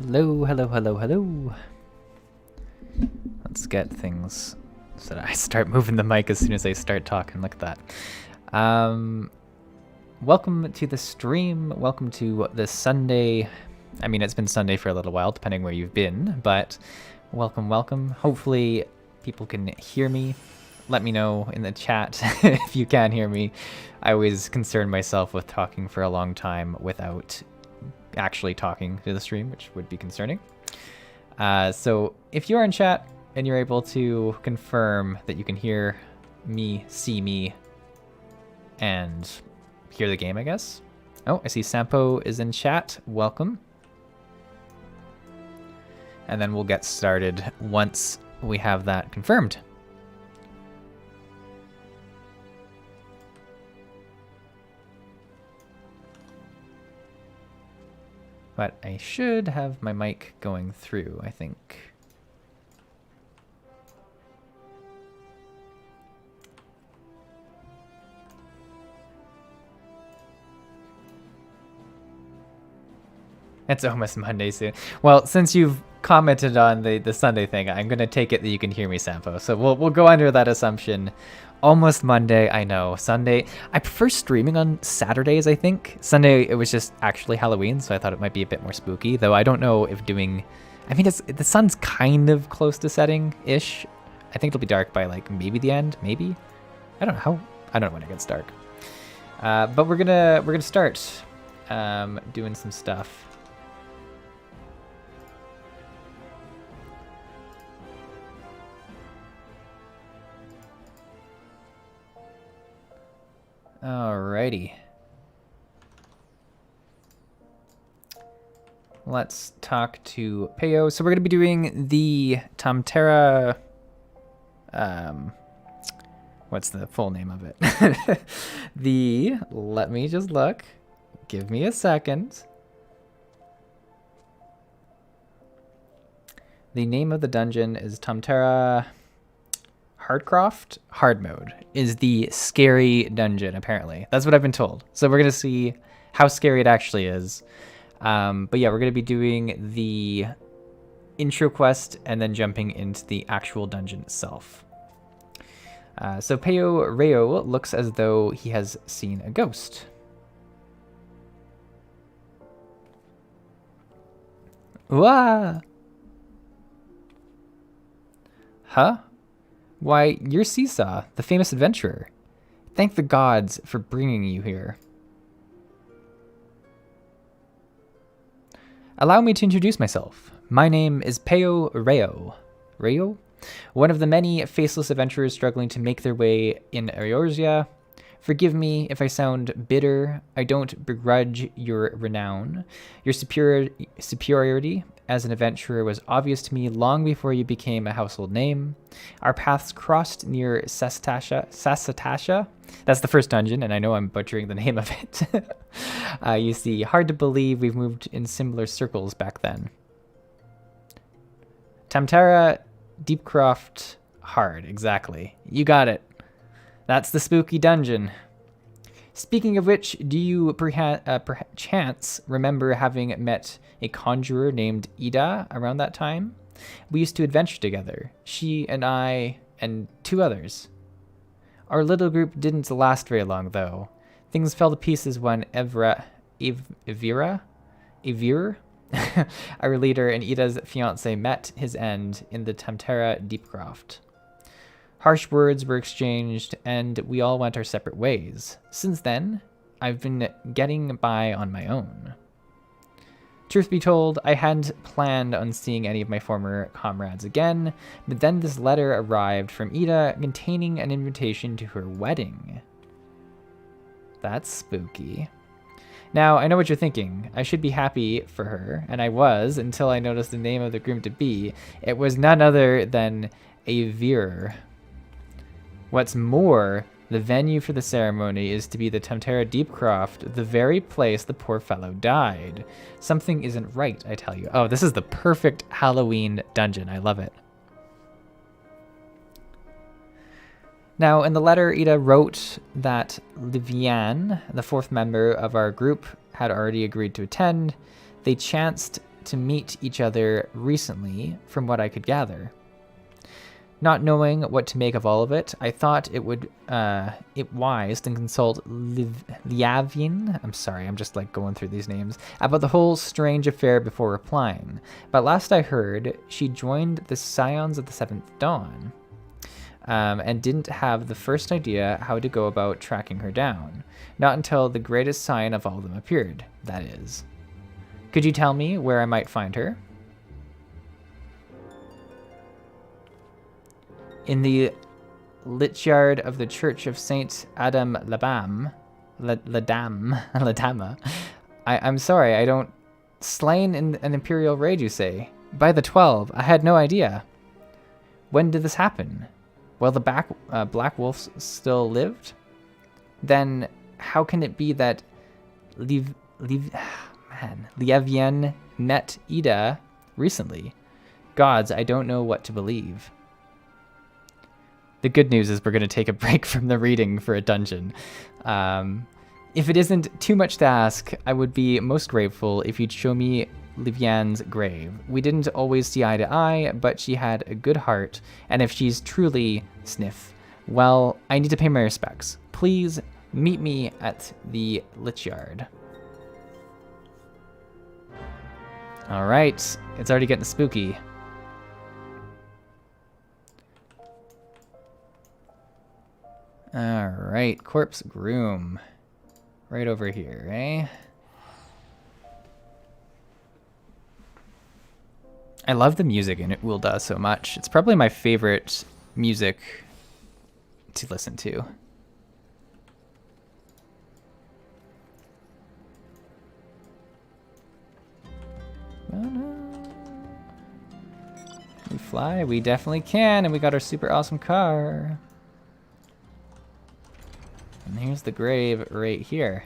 Hello, hello, hello, hello. Let's get things so that I start moving the mic as soon as I start talking. Look at that. Welcome to the stream. Welcome to this Sunday. I mean, it's been Sunday for a little while, depending where you've been, but welcome, welcome. Hopefully people can hear me. Let me know in the chat if you can hear me. I always concern myself with talking for a long time without actually talking to the stream, which would be concerning. So if you're in chat and you're able to confirm that you can hear me, see me, and hear the game, I guess. Oh, I see Sampo is in chat. Welcome. And then we'll get started once we have that confirmed. But I should have my mic going through, I think. It's almost Monday soon. Well, since you've commented on the Sunday thing, I'm going to take it that you can hear me, Sampo. So we'll go under that assumption. Almost Monday, I know. Sunday, I prefer streaming on Saturdays, I think. Sunday, it was just actually Halloween, so I thought it might be a bit more spooky. Though I don't know if doing... I mean, the sun's kind of close to setting-ish. I think it'll be dark by, like, maybe the end, maybe? I don't know how... I don't know when it gets dark. But we're gonna start doing some stuff. Alrighty. Let's talk to Peo. So we're going to be doing the Tamtera... what's the full name of it? Let me just look. Give me a second. The name of the dungeon is Tamtera... Hardcroft hard mode is the scary dungeon, apparently. That's what I've been told. So we're going to see how scary it actually is. But yeah, we're going to be doing the intro quest and then jumping into the actual dungeon itself. So Peo Reo looks as though he has seen a ghost. Wah! Huh? Why, you're Csaw, the famous adventurer. Thank the gods for bringing you here. Allow me to introduce myself. My name is Peo Reo. Reo? One of the many faceless adventurers struggling to make their way in Eorzea. Forgive me if I sound bitter. I don't begrudge your renown. Your superiority as an adventurer was obvious to me long before you became a household name. Our paths crossed near Sasatasha. That's the first dungeon, and I know I'm butchering the name of it. You see, hard to believe we've moved in similar circles back then. Tamtera, Deepcroft, hard, exactly. You got it. That's the spooky dungeon. Speaking of which, do you perchance remember having met a conjurer named Ida around that time? We used to adventure together, she and I and two others. Our little group didn't last very long, though. Things fell to pieces when Evira, our leader and Ida's fiancé, met his end in the Tamtera Deepcroft. Harsh words were exchanged, and we all went our separate ways. Since then, I've been getting by on my own. Truth be told, I hadn't planned on seeing any of my former comrades again, but then this letter arrived from Ida containing an invitation to her wedding. That's spooky. Now, I know what you're thinking. I should be happy for her, and I was until I noticed the name of the groom-to-be. It was none other than Avir. What's more, the venue for the ceremony is to be the Tamtera Deepcroft, the very place the poor fellow died. Something isn't right, I tell you. Oh, this is the perfect Halloween dungeon. I love it. Now, in the letter, Ida wrote that Liviane, the fourth member of our group, had already agreed to attend. They chanced to meet each other recently, from what I could gather. Not knowing what to make of all of it, I thought it wise to consult Liavian, I'm sorry, I'm just like going through these names, about the whole strange affair before replying. But last I heard, she joined the Scions of the Seventh Dawn, and didn't have the first idea how to go about tracking her down. Not until the greatest scion of all of them appeared, that is. Could you tell me where I might find her? In the Lichyard of the Church of Saint Adam Ladama. I'm sorry, I don't... Slain in an imperial raid, you say? By the 12, I had no idea. When did this happen? Well, the Black Wolves still lived? Then how can it be that Liavian met Ida recently? Gods, I don't know what to believe. The good news is we're going to take a break from the reading for a dungeon. If it isn't too much to ask, I would be most grateful if you'd show me Livian's grave. We didn't always see eye to eye, but she had a good heart, and if she's truly sniff, well, I need to pay my respects. Please meet me at the Lichyard. All right, it's already getting spooky. All right, corpse groom. Right over here, eh? I love the music in Ul'dah so much. It's probably my favorite music to listen to. We fly, we definitely can, and we got our super awesome car. And here's the grave right here.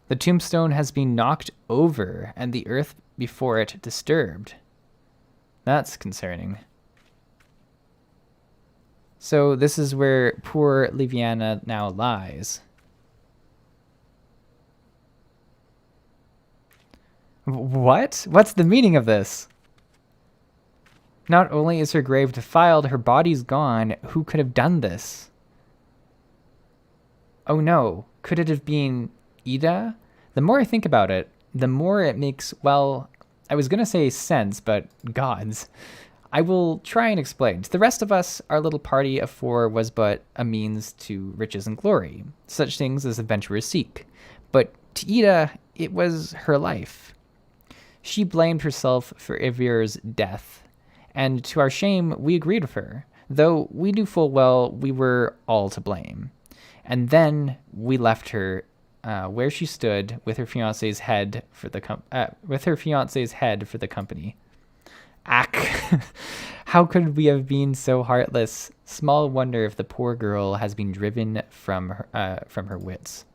The tombstone has been knocked over and the earth before it disturbed. That's concerning. So this is where poor Liviana now lies. What? What's the meaning of this? Not only is her grave defiled, her body's gone. Who could have done this? Oh no, could it have been Ida? The more I think about it, the more it makes, well, I was going to say sense, but gods. I will try and explain. To the rest of us, our little party of 4 was but a means to riches and glory, such things as adventurers seek. But to Ida, it was her life. She blamed herself for Ivir's death, and to our shame, we agreed with her, though we knew full well we were all to blame. And then we left her where she stood with her fiance's head for the company. Ack! How could we have been so heartless? Small wonder if the poor girl has been driven from her wits.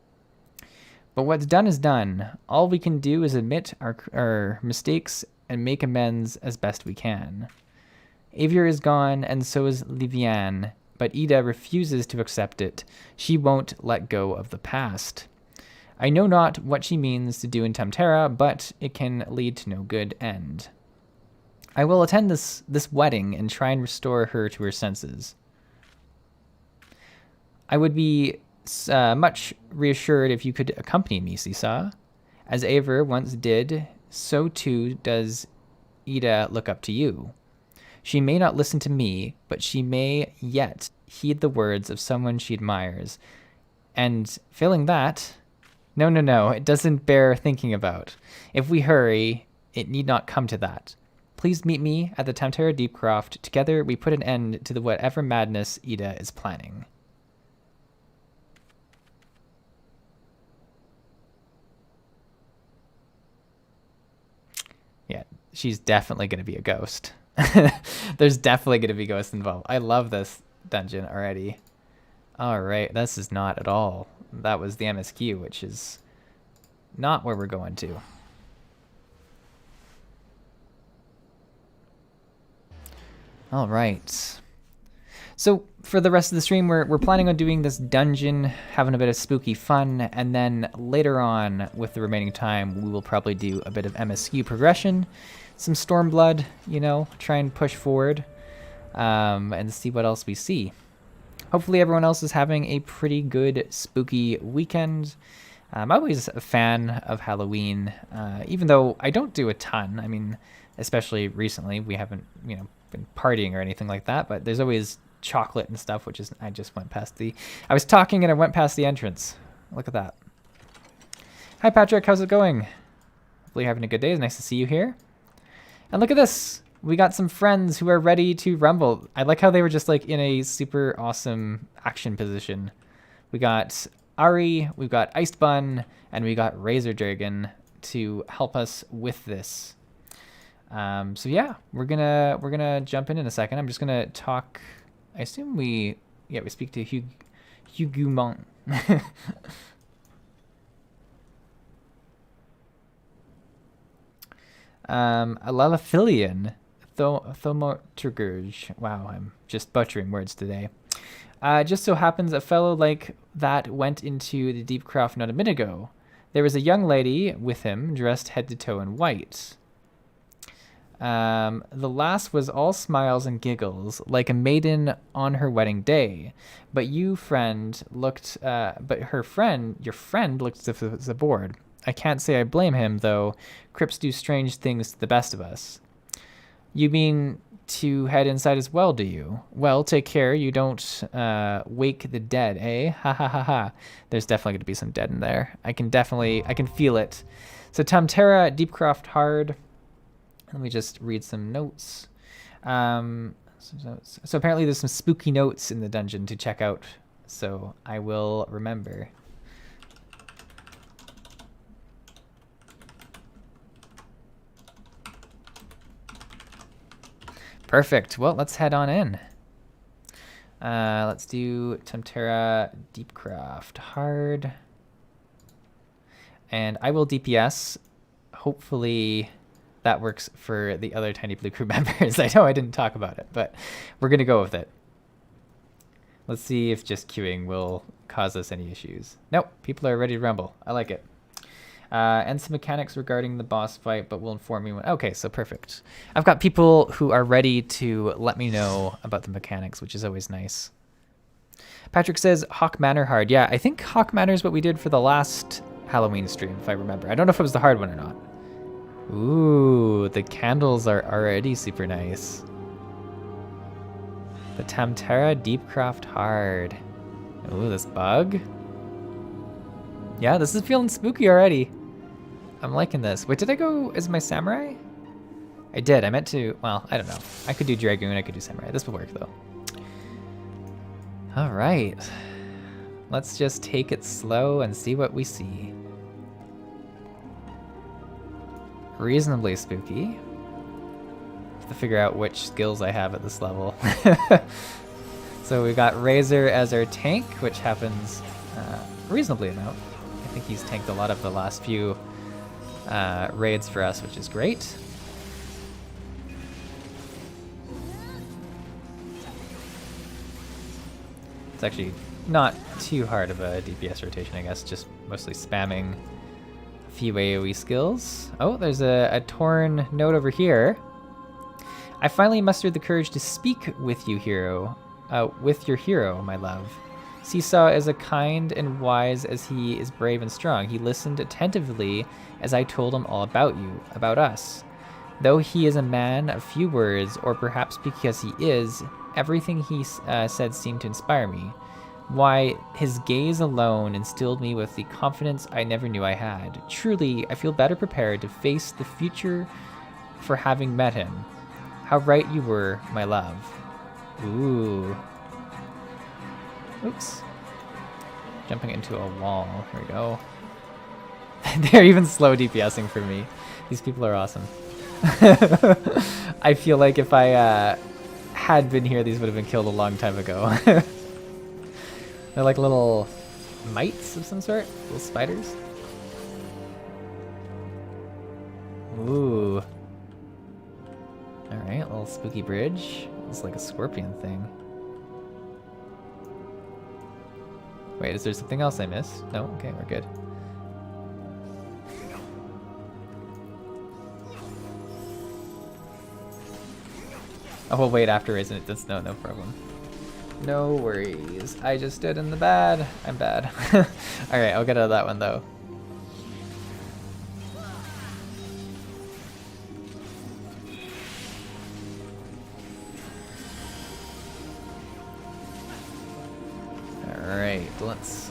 But what's done is done. All we can do is admit our mistakes and make amends as best we can. Avir is gone, and so is Livian, but Ida refuses to accept it. She won't let go of the past. I know not what she means to do in Temtera, but it can lead to no good end. I will attend this wedding and try and restore her to her senses. I would be much reassured if you could accompany me, Csaw. As Avir once did, so too does Ida look up to you. She may not listen to me, but she may yet heed the words of someone she admires. And failing that, no, it doesn't bear thinking about. If we hurry, it need not come to that. Please meet me at the Temtera Deepcroft. Together we put an end to the whatever madness Ida is planning. Yeah, she's definitely going to be a ghost. There's definitely going to be ghosts involved. I love this dungeon already. All right, this is not at all. That was the MSQ, which is not where we're going to. All right. So for the rest of the stream, we're planning on doing this dungeon, having a bit of spooky fun, and then later on, with the remaining time, we will probably do a bit of MSQ progression, some Stormblood, you know, try and push forward, and see what else we see. Hopefully everyone else is having a pretty good spooky weekend. I'm always a fan of Halloween, even though I don't do a ton. I mean, especially recently, we haven't, you know, been partying or anything like that, but there's always chocolate and stuff, which is, I just went past I was talking and I went past the entrance. Look at that. Hi Patrick, how's it going? Hopefully you're having a good day. It's nice to see you here. And look at this. We got some friends who are ready to rumble. I like how they were just like in a super awesome action position. We got Ari, we've got Iced Bun, and we got Razor Dragon to help us with this. So yeah, we're gonna jump in a second. I'm just gonna talk. I assume we speak to Hugumon. Alalaphilian, Thomoturgurge. Wow, I'm just butchering words today. Just so happens a fellow like that went into the Deepcroft not a minute ago. There was a young lady with him, dressed head to toe in white. The lass was all smiles and giggles, like a maiden on her wedding day. But your friend looked as a bored. I can't say I blame him, though. Crips do strange things to the best of us. You mean to head inside as well, do you? Well, take care you don't wake the dead, eh? Ha ha ha ha. There's definitely going to be some dead in there. I can feel it. So Tamtera, Deepcroft hard. Let me just read some notes. So apparently there's some spooky notes in the dungeon to check out. So I will remember. Perfect. Well, let's head on in. Let's do Tamtera Deepcroft hard. And I will DPS. Hopefully that works for the other Tiny Blue crew members. I know I didn't talk about it, but we're going to go with it. Let's see if just queuing will cause us any issues. Nope, people are ready to rumble. I like it. And some mechanics regarding the boss fight, but we'll inform you when... Okay, so perfect. I've got people who are ready to let me know about the mechanics, which is always nice. Patrick says, Hawk Manor hard. Yeah, I think Hawk Manor is what we did for the last Halloween stream, if I remember. I don't know if it was the hard one or not. Ooh, the candles are already super nice. The Tamtera Deepcroft hard. Ooh, this bug. Yeah, this is feeling spooky already. I'm liking this. Wait, did I go as my samurai? I did. I meant to... Well, I don't know. I could do Dragoon. I could do samurai. This will work, though. All right. Let's just take it slow and see what we see. Reasonably spooky. Have to figure out which skills I have at this level. So we've got Razor as our tank, which happens reasonably enough. I think he's tanked a lot of the last few raids for us, which is great. It's actually not too hard of a DPS rotation, I guess, just mostly spamming a few AoE skills. Oh, there's a torn note over here. I finally mustered the courage to speak with you, hero. With your hero, my love. Csaw is as kind and wise as he is brave and strong. He listened attentively as I told him all about you, about us. Though he is a man of few words, or perhaps because he is, everything he said seemed to inspire me. Why, his gaze alone instilled me with the confidence I never knew I had. Truly, I feel better prepared to face the future for having met him. How right you were, my love. Ooh. Oops. Jumping into a wall. Here we go. They're even slow DPSing for me. These people are awesome. I feel like if I had been here, these would have been killed a long time ago. They're like little mites of some sort. Little spiders. Ooh. Alright, little spooky bridge. It's like a scorpion thing. Wait, is there something else I missed? No? Okay, we're good. Oh, we'll wait after, isn't it? That's no problem. No worries. I just stood in the bad. I'm bad. Alright, I'll get out of that one though. Alright, let's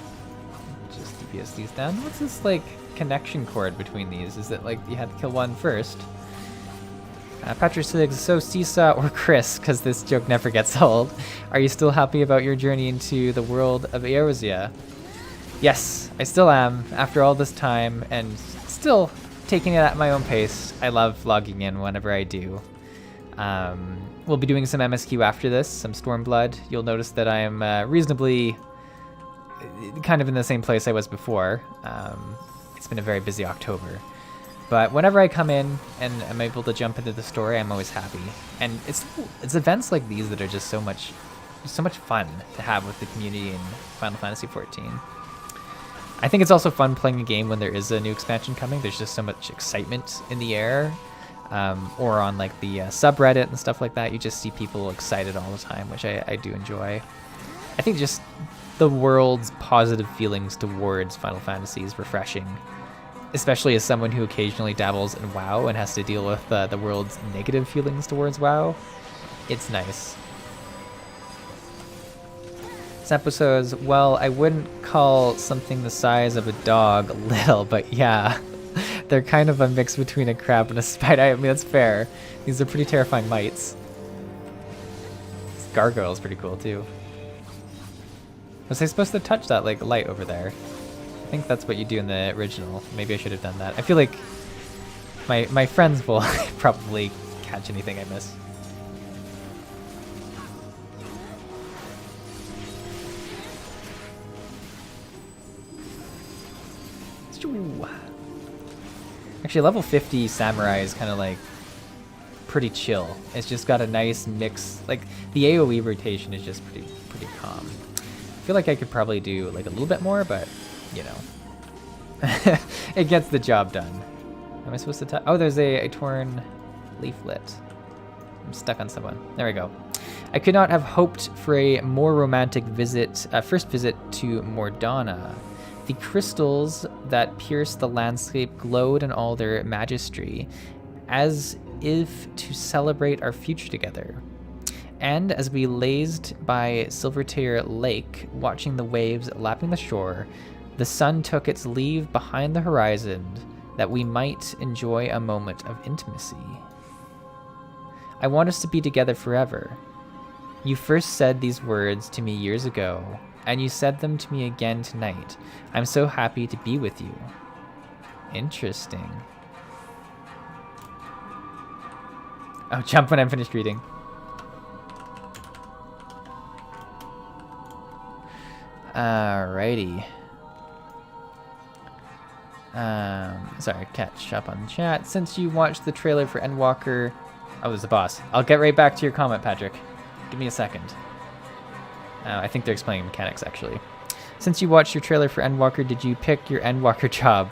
just DPS these down. What's this, like, connection cord between these? Is it like you had to kill one first? Patrick says, so Seesaw or Chris, because this joke never gets old. Are you still happy about your journey into the world of Eorzea? Yes, I still am, after all this time, and still taking it at my own pace. I love logging in whenever I do. We'll be doing some MSQ after this, some Stormblood. You'll notice that I am reasonably kind of in the same place I was before. It's been a very busy October. But whenever I come in and I'm able to jump into the story, I'm always happy. And it's events like these that are just so much fun to have with the community in Final Fantasy XIV. I think it's also fun playing a game when there is a new expansion coming. There's just so much excitement in the air. Or on like the subreddit and stuff like that, you just see people excited all the time, which I do enjoy. I think just the world's positive feelings towards Final Fantasy is refreshing. Especially as someone who occasionally dabbles in WoW and has to deal with the world's negative feelings towards WoW. It's nice. Sampo says, well, I wouldn't call something the size of a dog little, but yeah. They're kind of a mix between a crab and a spider. I mean, that's fair. These are pretty terrifying mites. This gargoyle is pretty cool, too. Was I supposed to touch that, like, light over there? I think that's what you do in the original. Maybe I should have done that. I feel like my friends will probably catch anything I miss. Actually, level 50 Samurai is kind of like pretty chill. It's just got a nice mix. Like the AoE rotation is just pretty calm. I feel like I could probably do like a little bit more, but you know, it gets the job done. Am I supposed to touch? Oh, there's a torn leaflet. I'm stuck on someone. There we go. I could not have hoped for a more romantic visit, first visit to Mordana. The crystals that pierced the landscape glowed in all their majesty, as if to celebrate our future together. And as we lazed by Silvertear Lake, watching the waves lapping the shore, the sun took its leave behind the horizon, that we might enjoy a moment of intimacy. I want us to be together forever. You first said these words to me years ago, and you said them to me again tonight. I'm so happy to be with you. Interesting. Oh, jump when I'm finished reading. Alrighty. Sorry, catch up on the chat. Since you watched the trailer for Endwalker... Oh, there's a boss. I'll get right back to your comment, Patrick. Give me a second. I think they're explaining mechanics, actually. Since you watched your trailer for Endwalker, did you pick your Endwalker job?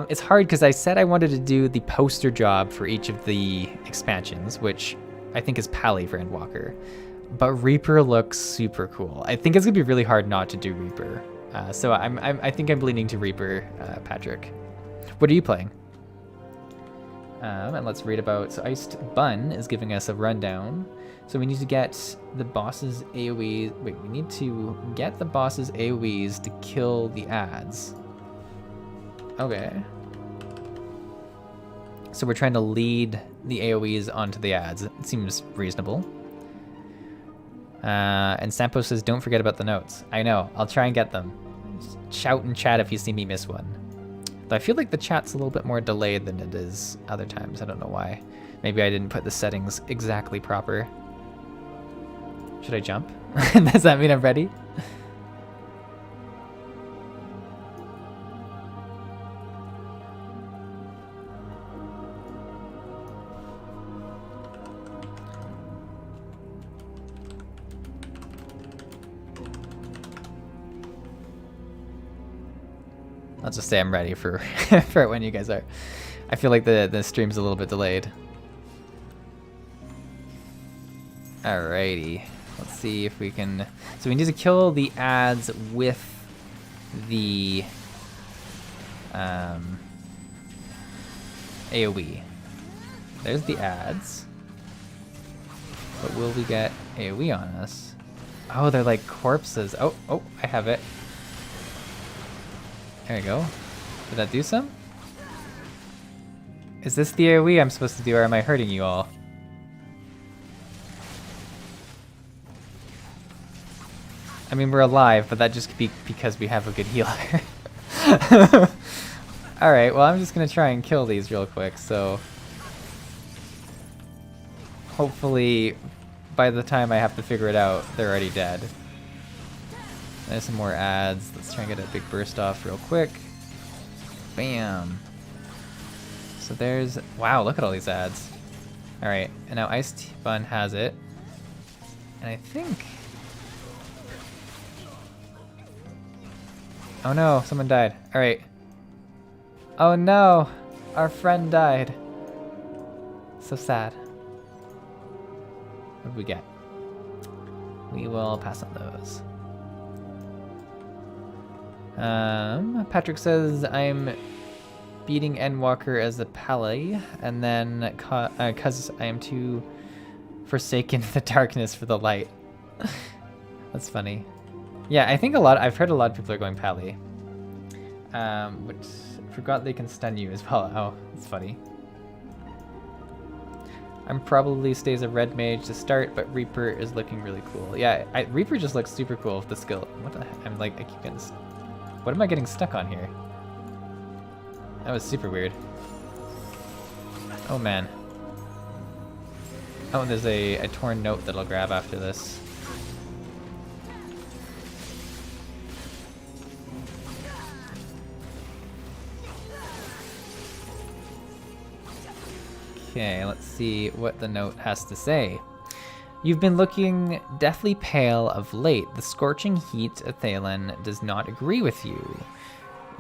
It's hard because I said I wanted to do the poster job for each of the expansions, which I think is Pally for Endwalker. But Reaper looks super cool. I think it's gonna be really hard not to do Reaper. So I think I'm leaning to Reaper, Patrick. What are you playing? And let's read about. So Iced Bun is giving us a rundown. So we need to get the boss's AoE. Wait, we need to get the boss's AoEs to kill the ads. Okay. So we're trying to lead the AoEs onto the ads. It seems reasonable. And Sampo says, don't forget about the notes. I know, I'll try and get them. Shout and chat if you see me miss one. But I feel like the chat's a little bit more delayed than it is other times. I don't know why. Maybe I didn't put the settings exactly proper. Should I jump? Does that mean I'm ready? I'll just say I'm ready for for when you guys are. I feel like the stream's a little bit delayed. Alrighty. Let's see if we can... So we need to kill the ads with the AoE. There's the ads. But will we get AoE on us? Oh, they're like corpses. Oh, I have it. There we go. Did that do some? Is this the AoE I'm supposed to do, or am I hurting you all? I mean, we're alive, but that just could be because we have a good healer. Alright, well, I'm just gonna try and kill these real quick, so... Hopefully, by the time I have to figure it out, they're already dead. There's some more ads. Let's try and get a big burst off real quick. Bam! So there's... Wow, look at all these ads. Alright, and now Iced Bun has it. And I think... Oh no, someone died. Alright. Oh no! Our friend died. So sad. What did we get? We will pass on those. Patrick says, I'm beating Endwalker as a Pally, and then cause I am too forsaken the darkness for the light. That's funny. Yeah, I think I've heard a lot of people are going Pally. Which, I forgot they can stun you as well. Oh, that's funny. I'm probably stays a red mage to start, but Reaper is looking really cool. Yeah, Reaper just looks super cool with the skill. What the heck? I keep getting... What am I getting stuck on here? That was super weird. Oh man. Oh, and there's a torn note that I'll grab after this. Okay, let's see what the note has to say. You've been looking deathly pale of late. The scorching heat of Thalen does not agree with you.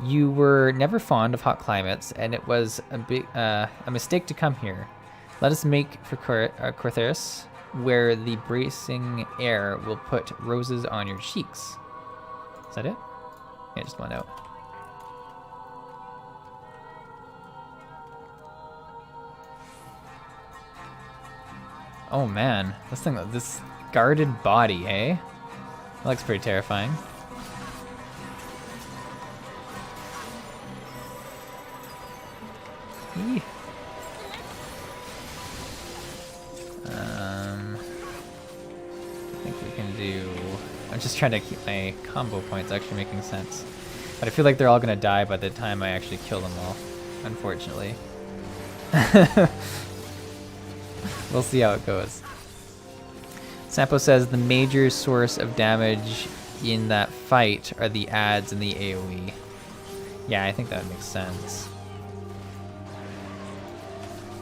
You were never fond of hot climates, and it was a mistake to come here. Let us make for Cortherus, where the bracing air will put roses on your cheeks. Is that it? Yeah, just one note. Oh man, this guarded body, eh? That looks pretty terrifying. Eee. I think we can do... I'm just trying to keep my combo points actually making sense. But I feel like they're all gonna die by the time I actually kill them all, unfortunately. We'll see how it goes. Sampo says the major source of damage in that fight are the ads and the AoE. Yeah, I think that makes sense.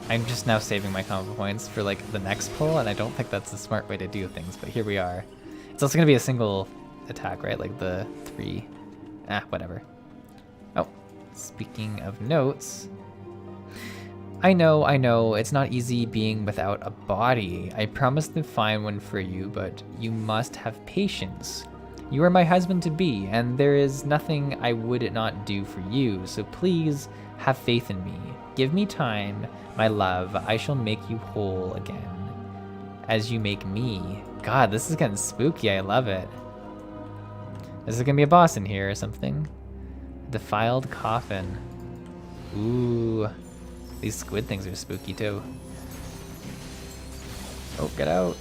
I'm just now saving my combo points for like the next pull, and I don't think that's the smart way to do things, but here we are. It's also gonna be a single attack, right? Like the 3... whatever. Oh, speaking of notes... I know, it's not easy being without a body. I promised to find one for you, but you must have patience. You are my husband-to-be, and there is nothing I would not do for you, so please have faith in me. Give me time, my love, I shall make you whole again, as you make me. God, this is getting spooky, I love it. Is there gonna be a boss in here or something? Defiled coffin. Ooh. These squid things are spooky too. Oh, get out.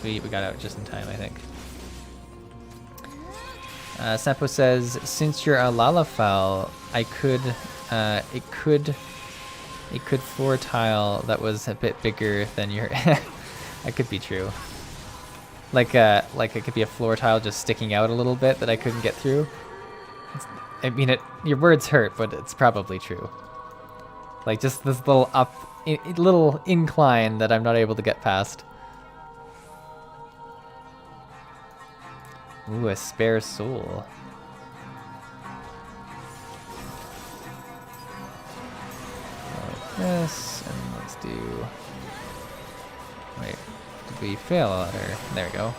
We got out just in time, I think. Sampo says, since you're a Lalafell, it could floor tile that was a bit bigger than your... That could be true. Like it could be a floor tile just sticking out a little bit that I couldn't get through. I mean, your words hurt, but it's probably true. Like just this little little incline that I'm not able to get past. Ooh, a spare soul. this, and let's do... Wait, did we fail a letter? There we go.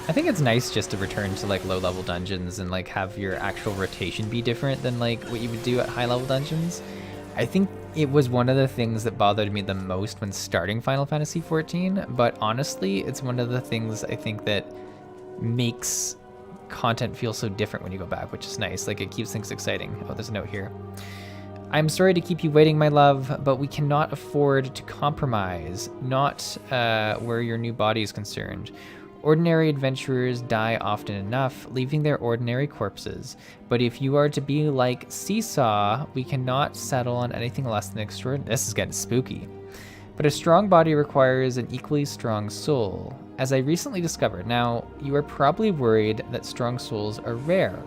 I think it's nice just to return to like low-level dungeons and like have your actual rotation be different than like what you would do at high-level dungeons. I think it was one of the things that bothered me the most when starting Final Fantasy XIV, but honestly, it's one of the things I think that makes content feel so different when you go back, which is nice. Like, it keeps things exciting. Oh, there's a note here. I'm sorry to keep you waiting, my love, but we cannot afford to compromise, not where your new body is concerned. Ordinary adventurers die often enough, leaving their ordinary corpses. But if you are to be like Csaw, we cannot settle on anything less than extraordinary. This is getting spooky. But a strong body requires an equally strong soul. As I recently discovered, now, you are probably worried that strong souls are rare.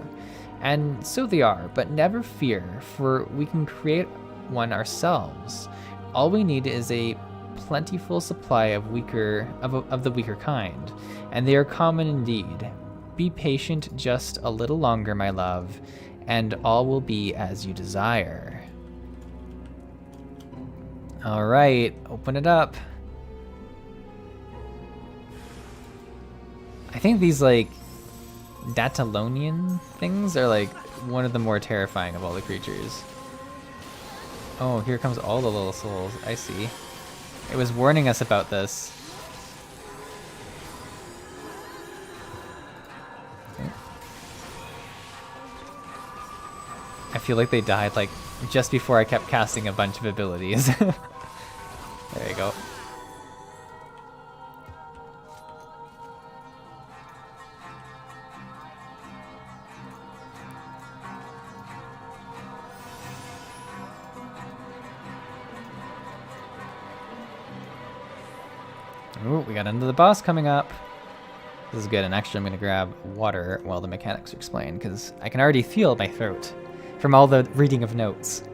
And so they are, but never fear, for we can create one ourselves. All we need is a plentiful supply of the weaker kind, and they are common indeed. Be patient just a little longer, my love, and all will be as you desire. All right, open it up. I think these like Datalonian things are like one of the more terrifying of all the creatures. Oh, here comes all the little souls. I see. It was warning us about this. I feel like they died like just before I kept casting a bunch of abilities. There you go. Ooh, we got into the boss coming up. This is good, and actually I'm gonna grab water while the mechanics are explained, because I can already feel my throat from all the reading of notes.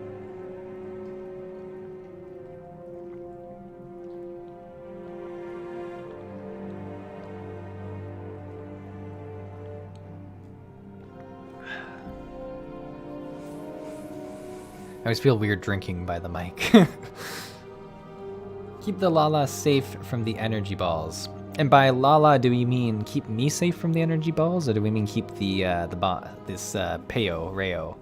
I always feel weird drinking by the mic. Keep the Lala safe from the energy balls. And by Lala, do we mean keep me safe from the energy balls, or do we mean keep this Peo Rayo?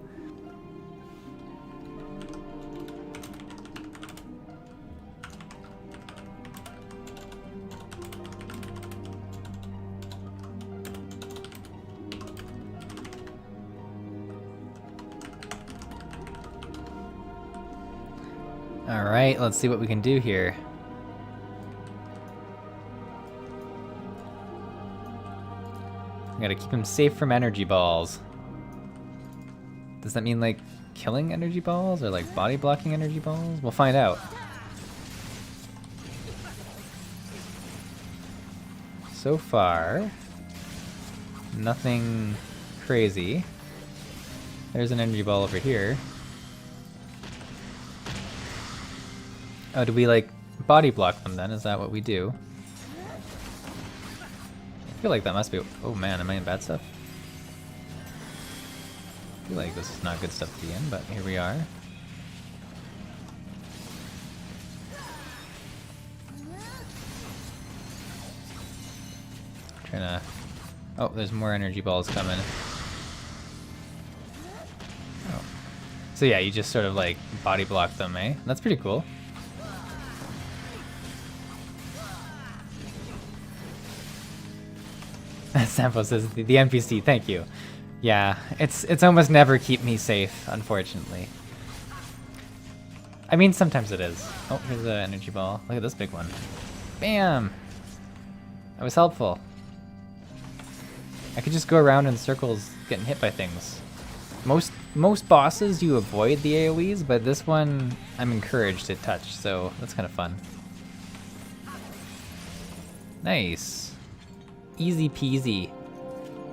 All right, let's see what we can do here. Gotta keep him safe from energy balls. Does that mean like killing energy balls or like body blocking energy balls? We'll find out. So far, nothing crazy. There's an energy ball over here. Oh, do we like body block them then? Is that what we do? I feel like that must be... Oh man, am I in bad stuff? I feel like this is not good stuff to be in, but here we are. Trying to... Oh, there's more energy balls coming. Oh. So yeah, you just sort of like body block them, eh? That's pretty cool. Sampo says the NPC, thank you. Yeah, it's almost never keep me safe, unfortunately. I mean, sometimes it is. Oh, here's an energy ball. Look at this big one. Bam! That was helpful. I could just go around in circles getting hit by things. Most bosses you avoid the AoEs, but this one I'm encouraged to touch, so that's kind of fun. Nice. Easy peasy.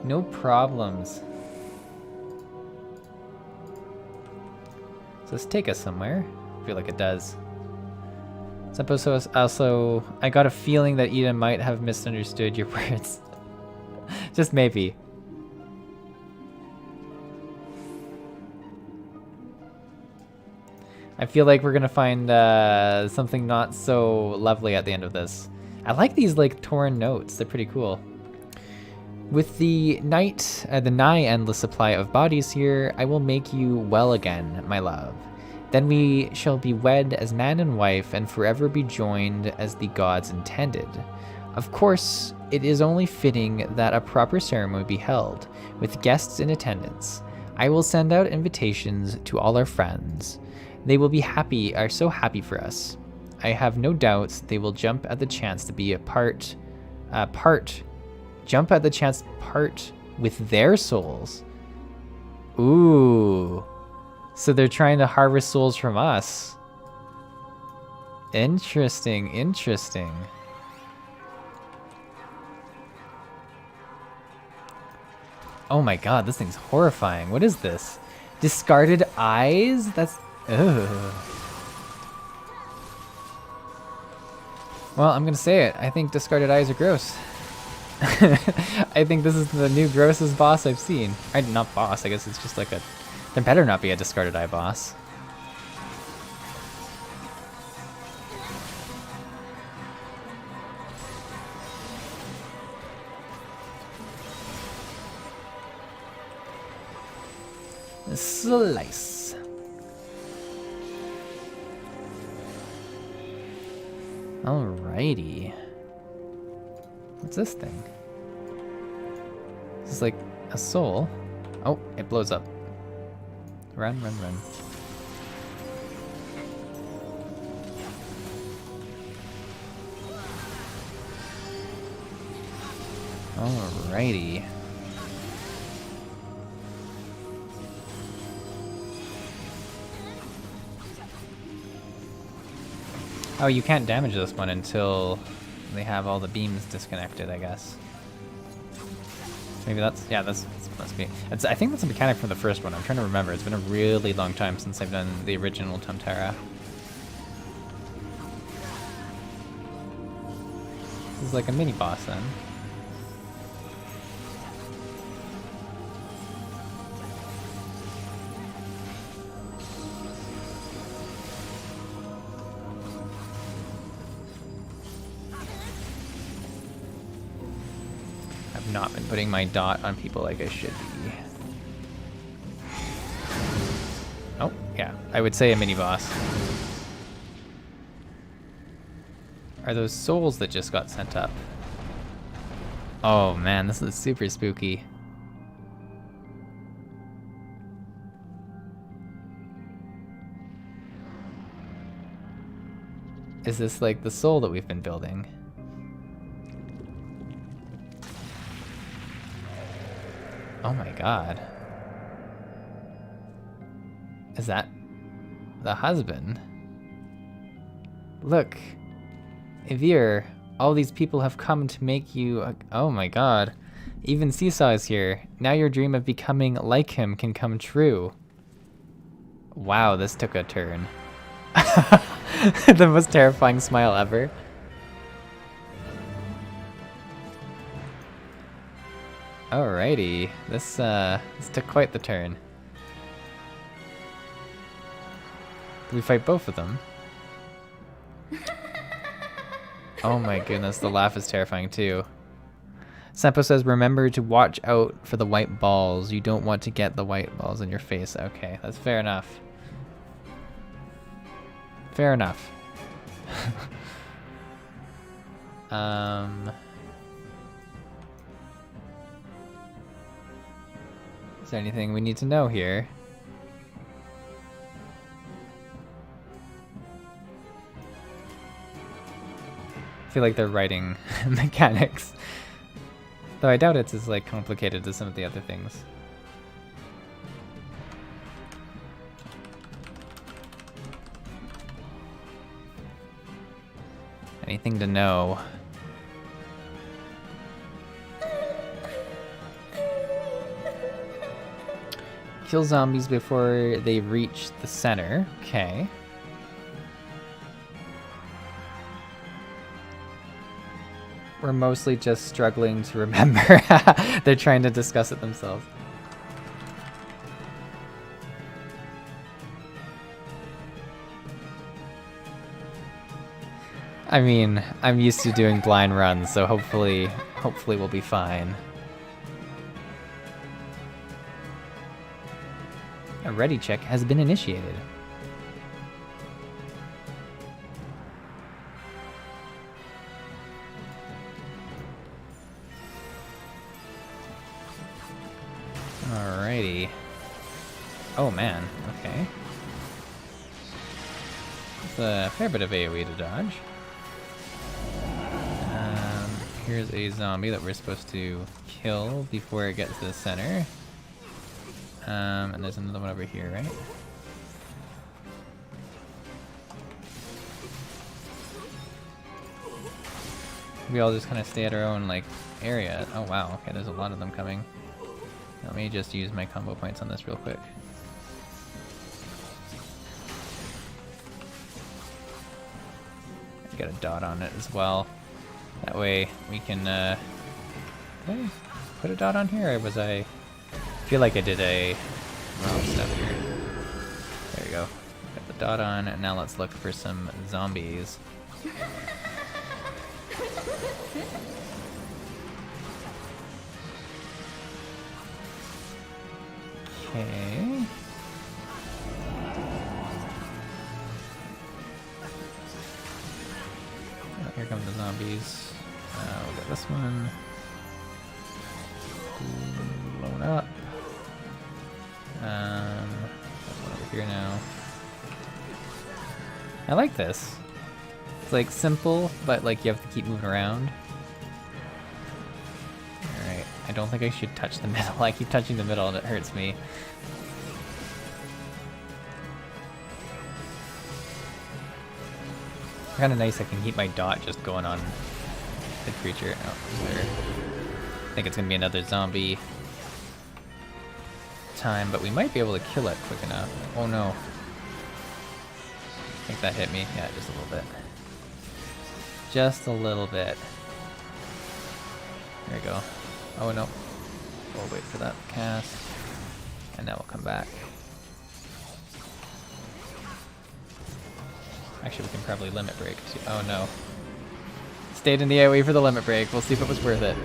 No problems. Does this take us somewhere? I feel like it does. Suppose also, I got a feeling that Ida might have misunderstood your words. Just maybe. I feel like we're gonna find something not so lovely at the end of this. I like these like torn notes. They're pretty cool. With the nigh endless supply of bodies here, I will make you well again, my love. Then we shall be wed as man and wife and forever be joined as the gods intended. Of course, it is only fitting that a proper ceremony be held, with guests in attendance. I will send out invitations to all our friends. They will be are so happy for us. I have no doubts they will jump at the chance to be part with their souls. Ooh. So they're trying to harvest souls from us. Interesting, interesting. Oh my god, this thing's horrifying. What is this? Discarded eyes? That's... Ugh. Well, I'm gonna say it. I think discarded eyes are gross. I think this is the new grossest boss I've seen. Not boss, I guess it's just like a... There better not be a discarded eye boss. Slice. Alrighty. What's this thing? This is like a soul. Oh, it blows up. Run, run, run. Alrighty. Oh, you can't damage this one until they have all the beams disconnected, I guess. Maybe that's, yeah, that's must be. I think that's a mechanic from the first one. I'm trying to remember. It's been a really long time since I've done the original Planetarium. This is like a mini boss then. Not been putting my dot on people like I should be. Oh, yeah. I would say a mini boss. Are those souls that just got sent up? Oh man, this is super spooky. Is this like the soul that we've been building? Oh my god. Is that the husband? Look, Ivir, all these people have come to make you oh my god. Even Csaw is here. Now your dream of becoming like him can come true. Wow, this took a turn. The most terrifying smile ever. Alrighty, this took quite the turn. Do we fight both of them? Oh my goodness, the laugh is terrifying too. Sempo says, remember to watch out for the white balls. You don't want to get the white balls in your face. Okay, that's fair enough. Fair enough. Is there anything we need to know here? I feel like they're writing mechanics. Though I doubt it's as like complicated as some of the other things. Anything to know? Kill zombies before they reach the center. Okay. We're mostly just struggling to remember. They're trying to discuss it themselves. I mean, I'm used to doing blind runs, so hopefully we'll be fine. A ready check has been initiated. Alrighty. Oh man, okay. It's a fair bit of AoE to dodge. Here's a zombie that we're supposed to kill before it gets to the center. And there's another one over here, right? We all just kind of stay at our own, like, area. Oh wow, okay, there's a lot of them coming. Let me just use my combo points on this real quick. Get a dot on it as well. That way we can, did I put a dot on here, or was I feel like I did a wrong stuff here. There we go. Got the dot on, and now let's look for some zombies. Okay. Oh, here come the zombies. We'll get this one. Blown up. There's one over here now. I like this. It's like simple, but like you have to keep moving around. Alright, I don't think I should touch the middle. I keep touching the middle and it hurts me. Kind of nice I can keep my dot just going on the creature. Oh, there. I think it's gonna be another zombie time, but we might be able to kill it quick enough. Oh no. I think that hit me. Yeah, just a little bit. Just a little bit. There we go. Oh no. We'll wait for that cast. And now we'll come back. Actually, we can probably limit break. Oh no. Stayed in the AoE for the limit break. We'll see if it was worth it.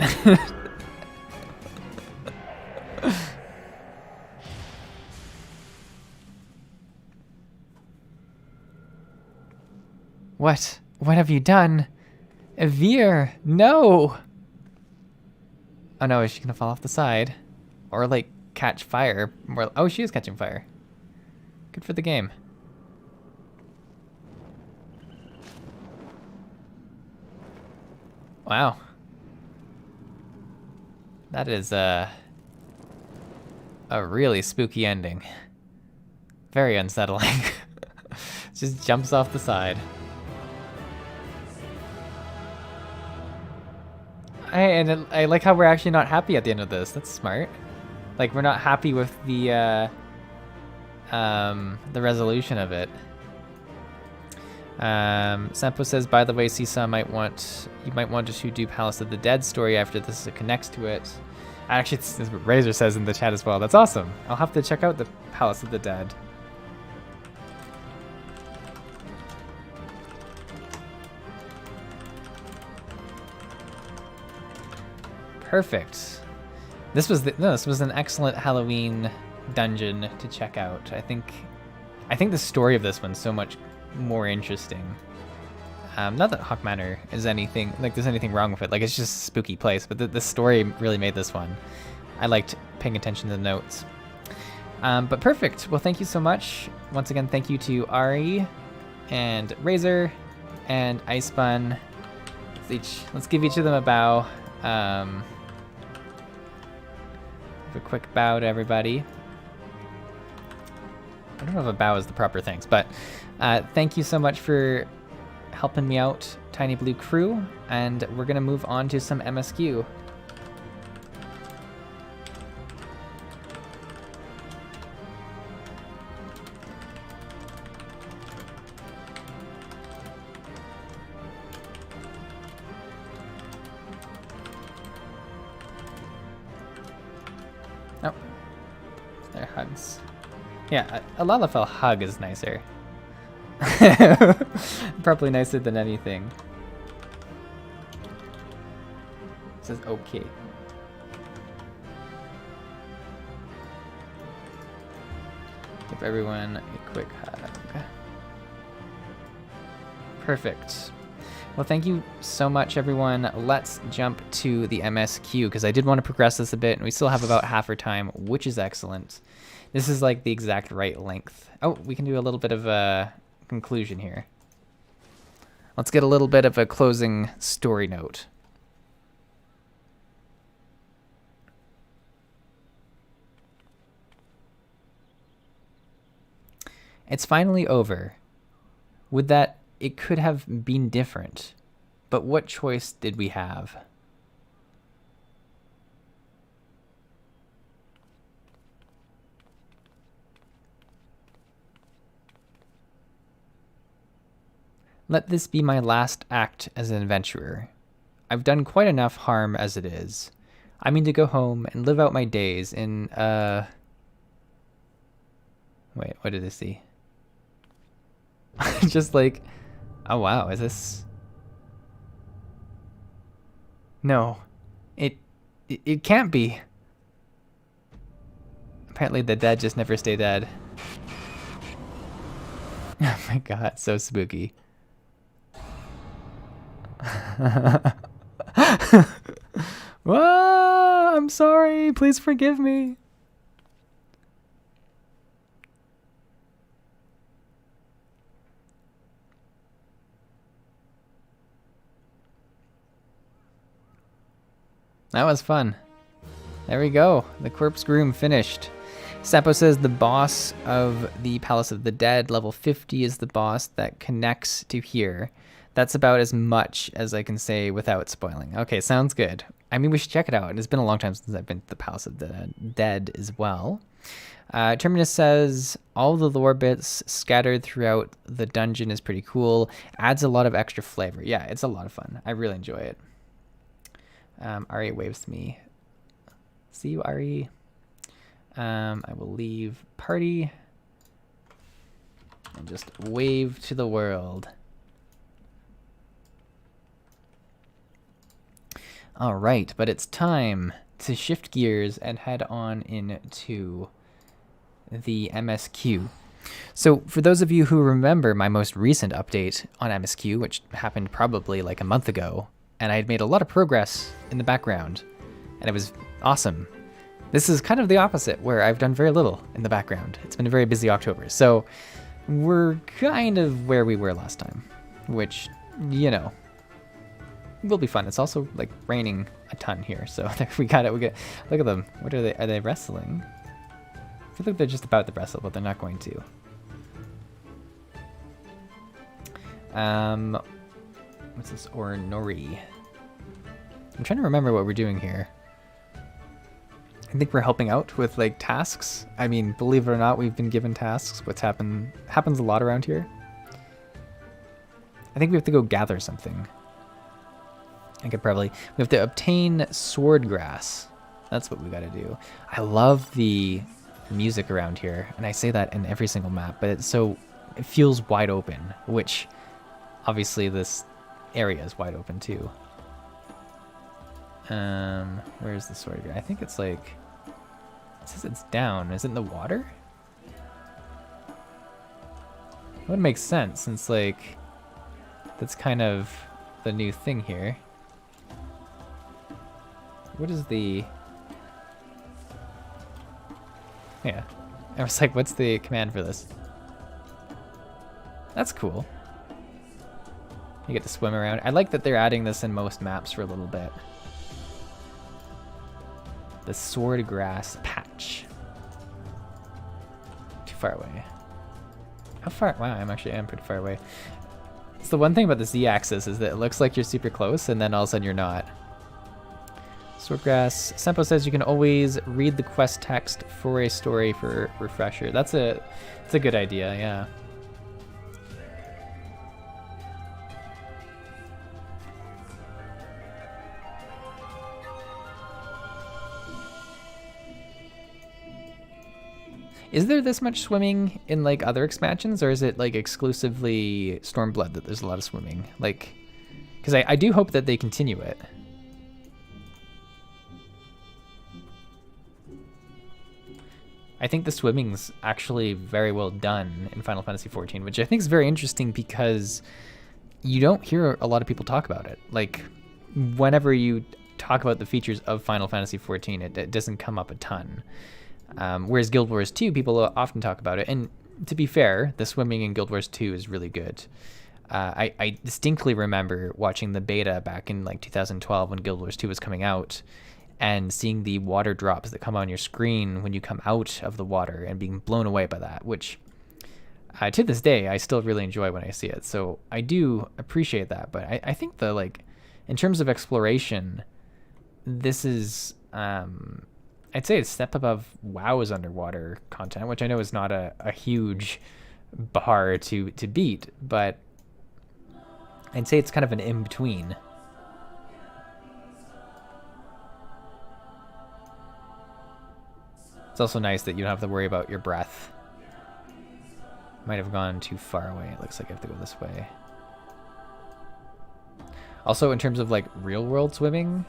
What? What have you done? Evere, no! Oh no, is she gonna fall off the side? Or like catch fire? Oh, she is catching fire. Good for the game. Wow. That is a really spooky ending. Very unsettling. Just jumps off the side. I like how we're actually not happy at the end of this. That's smart. Like, we're not happy with the resolution of it. Sampo says, by the way, Csaw you might want to do Palace of the Dead story after this connects to it. Actually, it's what Razor says in the chat as well. That's awesome. I'll have to check out the Palace of the Dead. Perfect. This was an excellent Halloween dungeon to check out. I think the story of this one's so much more interesting. Not that Hawk Manor is anything like there's anything wrong with it. Like, it's just a spooky place, but the story really made this one. I liked paying attention to the notes. But perfect. Well, thank you so much. Once again, thank you to Ari and Razor and Icebun. Let's give each of them a bow. A quick bow to everybody. I don't know if a bow is the proper thanks, but thank you so much for helping me out, Tiny Blue Crew, and we're gonna move on to some MSQ. Oh, their hugs. Yeah, a Lalafell hug is nicer. Probably nicer than anything. says okay. Give everyone a quick hug. Perfect. Well, thank you so much, everyone. Let's jump to the MSQ, because I did want to progress this a bit, and we still have about half our time, which is excellent. This is like the exact right length. Oh, we can do a little bit of a conclusion here. Let's get a little bit of a closing story note. It's finally over. Would that it could have been different, but what choice did we have? Let this be my last act as an adventurer. I've done quite enough harm as it is. I mean to go home and live out my days in, Wait, what did I see? Just like... Oh, wow, is this... No. It can't be. Apparently the dead just never stay dead. Oh my god, so spooky. Whoa, I'm sorry, please forgive me. That was fun. There we go. The corpse groom finished. Sapo says the boss of the Palace of the Dead, level 50, is the boss that connects to here. That's about as much as I can say without spoiling. Okay, sounds good. I mean, we should check it out. It's been a long time since I've been to the Palace of the Dead as well. Terminus says all the lore bits scattered throughout the dungeon is pretty cool. Adds a lot of extra flavor. Yeah, it's a lot of fun. I really enjoy it. Ari waves to me. See you, Ari. I will leave party and just wave to the world. All right, but it's time to shift gears and head on into the MSQ. So for those of you who remember my most recent update on MSQ, which happened probably like a month ago, and I had made a lot of progress in the background, and it was awesome. This is kind of the opposite, where I've done very little in the background. It's been a very busy October, so we're kind of where we were last time, which, you know, will be fun. It's also like raining a ton here, so there we got it. Look at them. What are they? Are they wrestling? I feel like they're just about to wrestle, but they're not going to. What's this? Ornori. I'm trying to remember what we're doing here. I think we're helping out with like tasks. I mean, believe it or not, we've been given tasks. Happens a lot around here. I think we have to go gather something. We have to obtain sword grass. That's what we got to do. I love the music around here, and I say that in every single map, but it feels wide open, which obviously area is wide open too. Where's the sword? I think it's like, it says it's down. Is it in the water? That would make sense, since like that's kind of the new thing here. What is the... Yeah. I was like, what's the command for this? That's cool. You get to swim around. I like that they're adding this in most maps for a little bit. The sword grass patch. Too far away. How far? Wow, I am pretty far away. It's the one thing about the Z-axis is that it looks like you're super close, and then all of a sudden you're not. Swordgrass. Sempo says you can always read the quest text for a story for refresher. That's a good idea, yeah. Is there this much swimming in like other expansions, or is it like exclusively Stormblood that there's a lot of swimming? Like, because I do hope that they continue it. I think the swimming's actually very well done in Final Fantasy XIV, which I think is very interesting because you don't hear a lot of people talk about it. Like, whenever you talk about the features of Final Fantasy XIV, it doesn't come up a ton. Whereas Guild Wars 2, people often talk about it. And to be fair, the swimming in Guild Wars 2 is really good. I distinctly remember watching the beta back in like 2012 when Guild Wars 2 was coming out, and seeing the water drops that come on your screen when you come out of the water and being blown away by that, which to this day I still really enjoy when I see it. So I do appreciate that. But I think the, like, in terms of exploration, this is I'd say a step above WoW's underwater content, which I know is not a huge bar to beat, but I'd say it's kind of an in-between. It's also nice that you don't have to worry about your breath. Might have gone too far away. It looks like I have to go this way. Also, in terms of like real world swimming,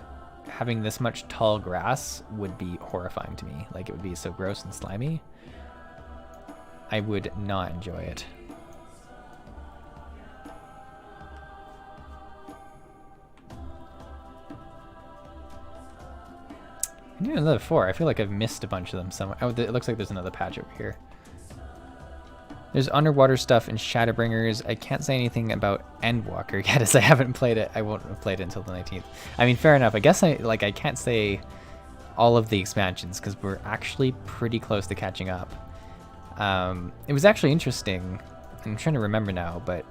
having this much tall grass would be horrifying to me. Like, it would be so gross and slimy. I would not enjoy it. I need another 4. I feel like I've missed a bunch of them somewhere. Oh, it looks like there's another patch over here. There's underwater stuff in Shadowbringers. I can't say anything about Endwalker yet, as I haven't played it. I won't have played it until the 19th. I mean, fair enough. I guess I can't say all of the expansions because we're actually pretty close to catching up. It was actually interesting. I'm trying to remember now, but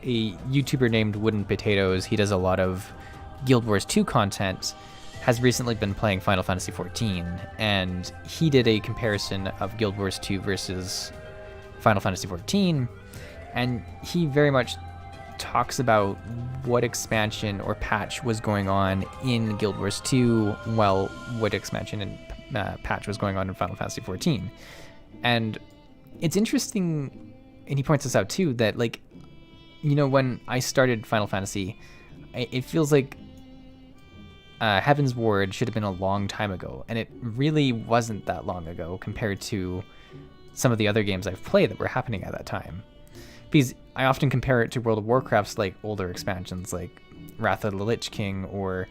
a YouTuber named Wooden Potatoes, he does a lot of Guild Wars 2 content, has recently been playing Final Fantasy XIV, and he did a comparison of Guild Wars 2 versus Final Fantasy XIV, and he very much talks about what expansion or patch was going on in Guild Wars 2, while what expansion and patch was going on in Final Fantasy XIV. And it's interesting, and he points this out too, that, like, you know, when I started Final Fantasy, it feels like Heaven's Ward should have been a long time ago, and it really wasn't that long ago compared to some of the other games I've played that were happening at that time. Because I often compare it to World of Warcraft's like older expansions, like Wrath of the Lich King, or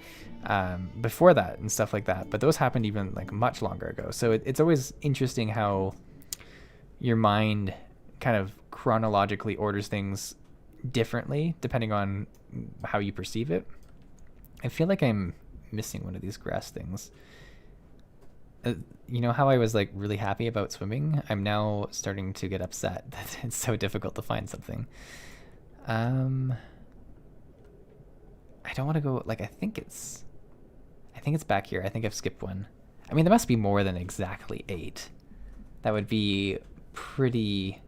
before that and stuff like that. But those happened even like much longer ago. So it's always interesting how your mind kind of chronologically orders things differently depending on how you perceive it. I feel like I'm missing one of these grass things. You know how I was like really happy about swimming? I'm now starting to get upset that it's so difficult to find something. I don't want to go, like, I think it's back here. I think I've skipped one. I mean, there must be more than exactly 8. That would be pretty...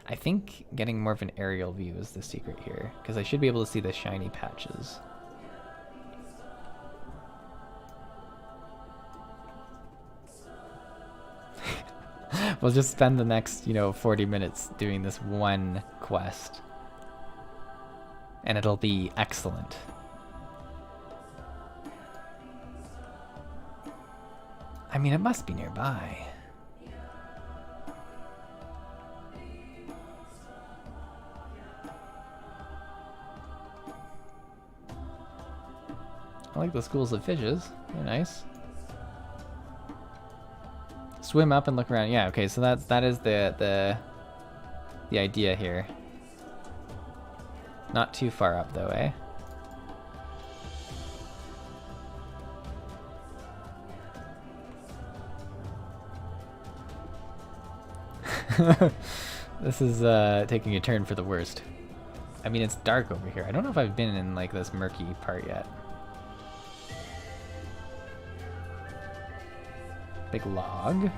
I think getting more of an aerial view is the secret here, because I should be able to see the shiny patches. We'll just spend the next, 40 minutes doing this one quest. And it'll be excellent. I mean, it must be nearby. I like the schools of fishes. They're nice. Swim up and look around. Yeah, okay, so that is the idea here. Not too far up though, eh? This is taking a turn for the worst. I mean, it's dark over here. I don't know if I've been in like this murky part yet. Big log.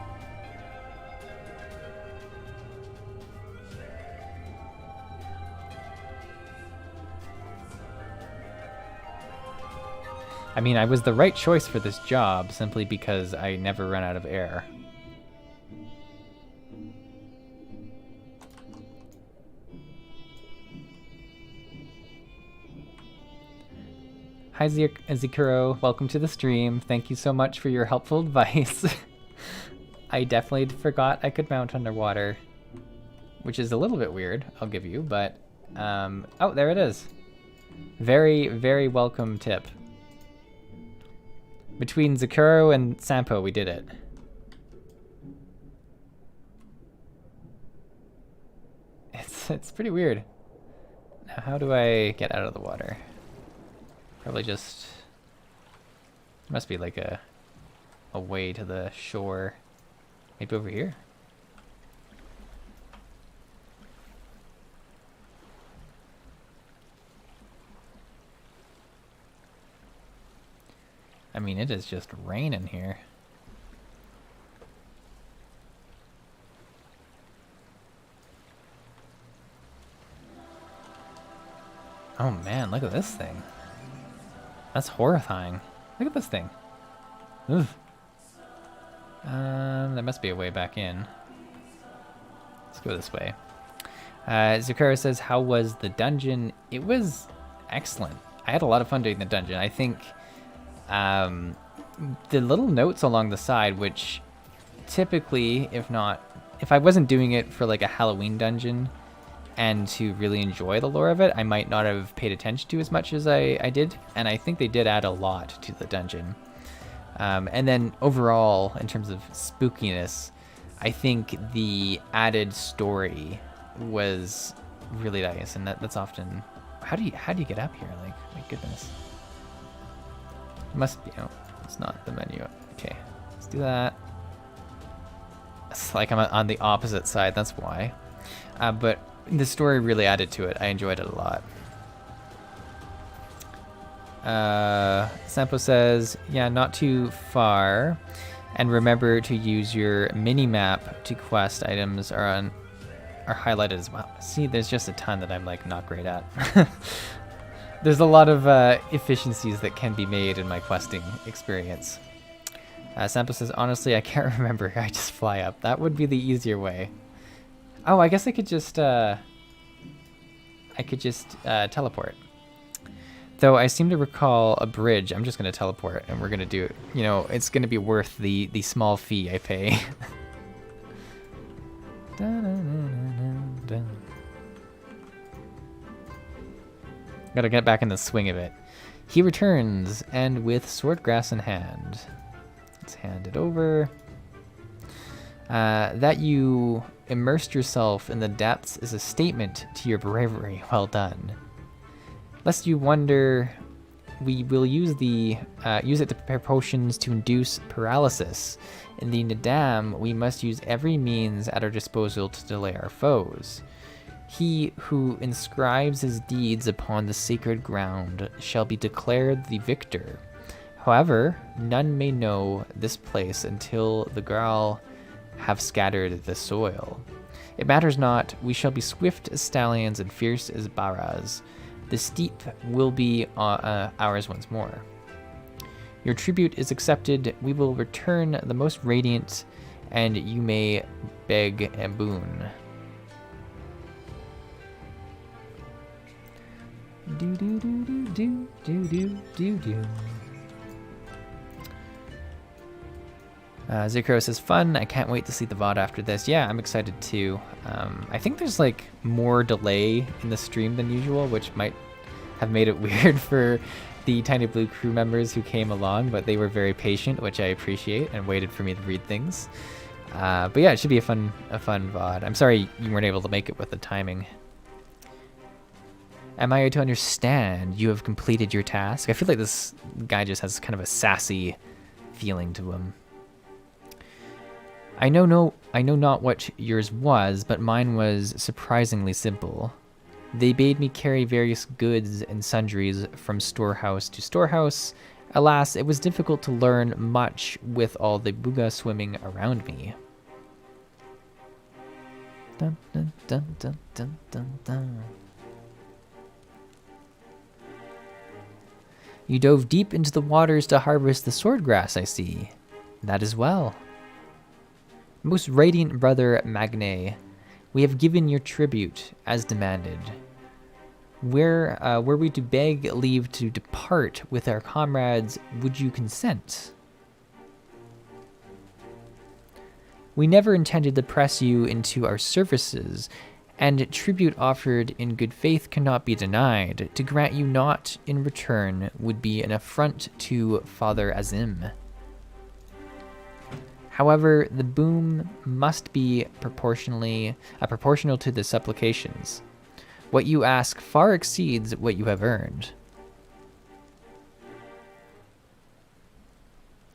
I mean, I was the right choice for this job simply because I never run out of air. Hi Zikuro, welcome to the stream. Thank you so much for your helpful advice. I definitely forgot I could mount underwater, which is a little bit weird, I'll give you, but oh, there it is. Very, very welcome tip. Between Zakuro and Sampo, we did it. It's pretty weird. Now, how do I get out of the water? Probably just... Must be like a way to the shore. Maybe over here? I mean, it is just raining here. Oh man, look at this thing. That's horrifying. Look at this thing. Ugh. There must be a way back in. Let's go this way. Zakura says, how was the dungeon? It was excellent. I had a lot of fun doing the dungeon. I think the little notes along the side, which typically, if I wasn't doing it for like a Halloween dungeon and to really enjoy the lore of it, I might not have paid attention to as much as I did. And I think they did add a lot to the dungeon. And then overall, in terms of spookiness, I think the added story was really nice, and that's often... How do you get up here? Like, my goodness. It must be... Oh, it's not the menu. Okay, let's do that. It's like I'm on the opposite side, that's why. But the story really added to it. I enjoyed it a lot. Sampo says, yeah, not too far. And remember to use your mini-map to quest items are highlighted as well. See, there's just a ton that I'm like not great at. There's a lot of efficiencies that can be made in my questing experience. Sampo says, honestly, I can't remember. I just fly up. That would be the easier way. Oh, I guess I could just teleport. Though I seem to recall a bridge. I'm just going to teleport, and we're going to do it. You know, it's going to be worth the small fee I pay. Gotta get back in the swing of it. He returns, and with swordgrass in hand. Let's hand it over. That you immersed yourself in the depths is a statement to your bravery. Well done. Lest you wonder, we will use it to prepare potions to induce paralysis. In the Nadam, we must use every means at our disposal to delay our foes. He who inscribes his deeds upon the sacred ground shall be declared the victor. However, none may know this place until the Graal have scattered the soil. It matters not, we shall be swift as stallions and fierce as Baras. The steep will be ours once more. Your tribute is accepted. We will return the most radiant, and you may beg a boon. Do do do do do do do do do. Zikro says, fun. I can't wait to see the VOD after this. Yeah, I'm excited too. I think there's like more delay in the stream than usual, which might have made it weird for the Tiny Blue crew members who came along, but they were very patient, which I appreciate, and waited for me to read things. But yeah, it should be a fun VOD. I'm sorry you weren't able to make it with the timing. Am I to understand you have completed your task? I feel like this guy just has kind of a sassy feeling to him. I know not what yours was, but mine was surprisingly simple. They bade me carry various goods and sundries from storehouse to storehouse. Alas, it was difficult to learn much with all the booga swimming around me. Dun, dun, dun, dun, dun, dun, dun. You dove deep into the waters to harvest the swordgrass, I see. That is well. Most radiant brother Magne, we have given your tribute as demanded. Were we to beg leave to depart with our comrades, would you consent? We never intended to press you into our services, and tribute offered in good faith cannot be denied. To grant you naught in return would be an affront to Father Azim. However, the boon must be proportional to the supplications. What you ask far exceeds what you have earned.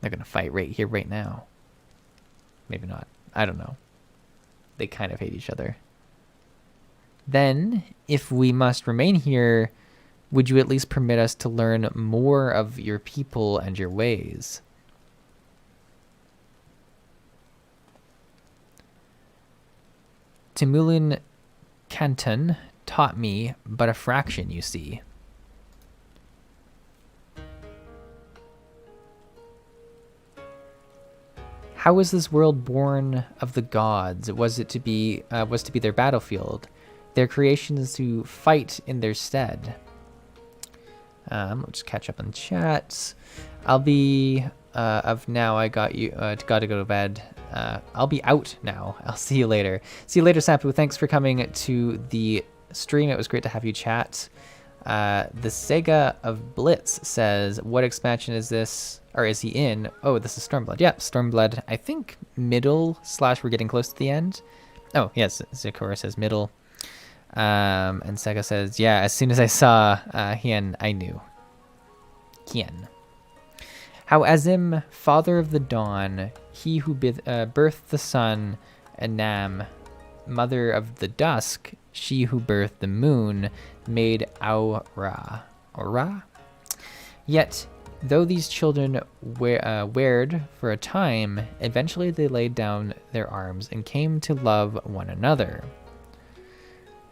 They're gonna fight right here, right now. Maybe not. I don't know. They kind of hate each other. Then, if we must remain here, would you at least permit us to learn more of your people and your ways? Timulin Canton taught me but a fraction, you see. How was this world born of the gods? Was to be their battlefield, their creations to fight in their stead? We'll just catch up on chats. I'll be of now. I got you. Got to go to bed. I'll be out now. I'll see you later. See you later, Sapu. Thanks for coming to the stream. It was great to have you chat. The Sega of Blitz says, "What expansion is this? Or is he in?" Oh, this is Stormblood. Yeah, Stormblood. I think middle / we're getting close to the end. Oh, yes. Zakora says middle. And Sega says, yeah, as soon as I saw Hien, I knew. Hien. How Azim, father of the dawn, he who birthed the sun, and Nam, mother of the dusk, she who birthed the moon, made Aura. Aura? Yet, though these children wared for a time, eventually they laid down their arms and came to love one another.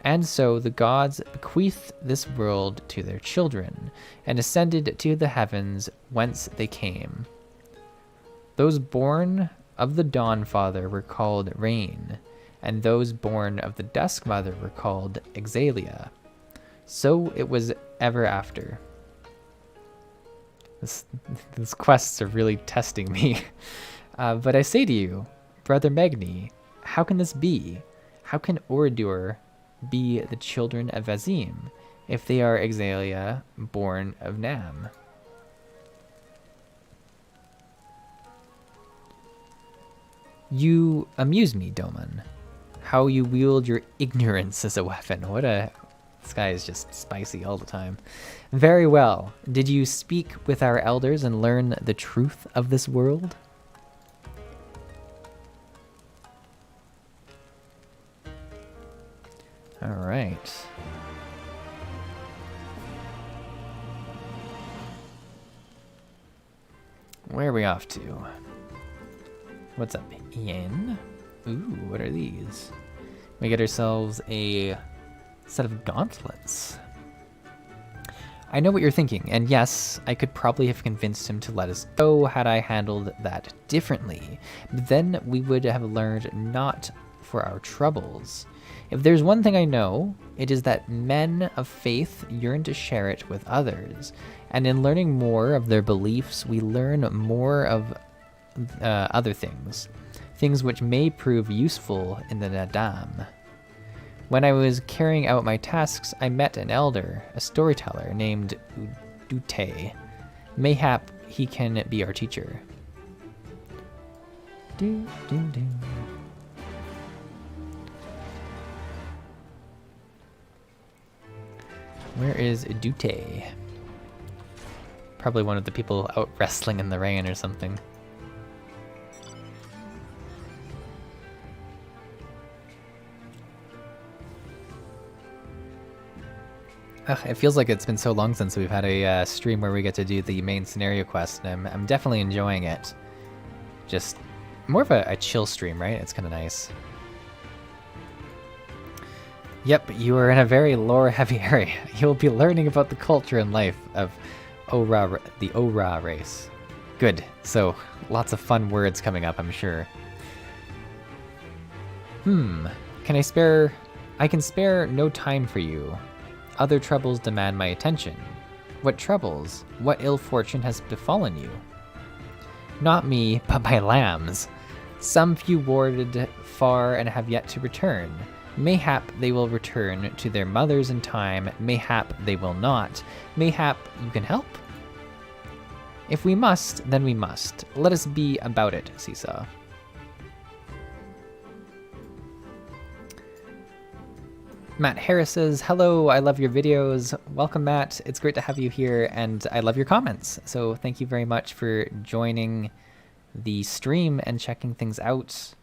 And so the gods bequeathed this world to their children, and ascended to the heavens whence they came. Those born of the Dawn Father were called Rain, and those born of the Dusk Mother were called Exalia. So it was ever after. These quests are really testing me. But I say to you, Brother Magni, how can this be? How can Oradur be the children of Azim if they are Exalia, born of Nam? You amuse me, Doman. How you wield your ignorance as a weapon. This guy is just spicy all the time. Very well. Did you speak with our elders and learn the truth of this world? All right. Where are we off to? What's up, Ian? Ooh, what are these? We get ourselves a set of gauntlets. I know what you're thinking, and yes, I could probably have convinced him to let us go had I handled that differently. But then we would have learned not for our troubles. If there's one thing I know, it is that men of faith yearn to share it with others. And in learning more of their beliefs, we learn more of other things. Things which may prove useful in the Nadam. When I was carrying out my tasks, I met an elder, a storyteller named Udute. Mayhap he can be our teacher. Where is Udute? Probably one of the people out wrestling in the rain or something. It feels like it's been so long since we've had a stream where we get to do the main scenario quest, and I'm definitely enjoying it. Just more of a chill stream, right? It's kind of nice. Yep, you are in a very lore-heavy area. You'll be learning about the culture and life of the Ora race. Good. So, lots of fun words coming up, I'm sure. Can I spare... I can spare no time for you. Other troubles demand my attention. What troubles? What ill fortune has befallen you? Not me, but my lambs. Some few warded far and have yet to return. Mayhap they will return to their mothers in time. Mayhap they will not. Mayhap you can help? If we must, then we must. Let us be about it, Csaw. Matt Harris says, hello, I love your videos. Welcome, Matt. It's great to have you here, and I love your comments. So thank you very much for joining the stream and checking things out.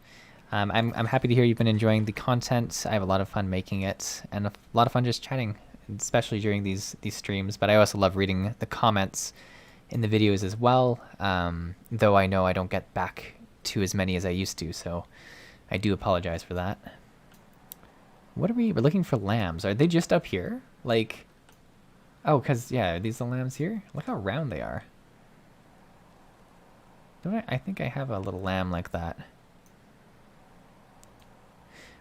I'm happy to hear you've been enjoying the content. I have a lot of fun making it, and a lot of fun just chatting, especially during these streams. But I also love reading the comments in the videos as well, though I know I don't get back to as many as I used to, so I do apologize for that. What are we? We're looking for lambs. Are they just up here? Like, oh, because, yeah, are these the lambs here? Look how round they are. Don't I think I have a little lamb like that.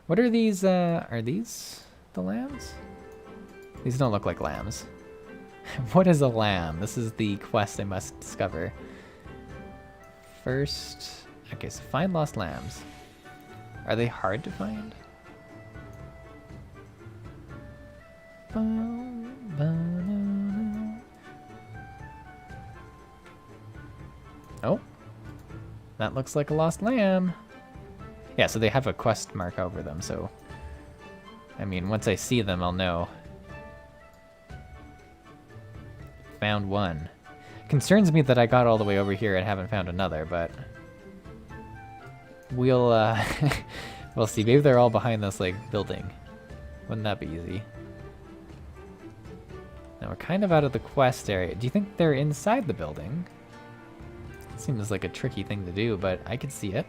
What are these? Are these the lambs? These don't look like lambs. What is a lamb? This is the quest I must discover. First, okay, so find lost lambs. Are they hard to find? Oh, that looks like a lost lamb. Yeah, so they have a quest mark over them, so I mean, once I see them, I'll know. Found one. Concerns me that I got all the way over here and haven't found another, but we'll we'll see. Maybe they're all behind this like building. Wouldn't that be easy? Now we're kind of out of the quest area. Do you think they're inside the building? Seems like a tricky thing to do, but I could see it.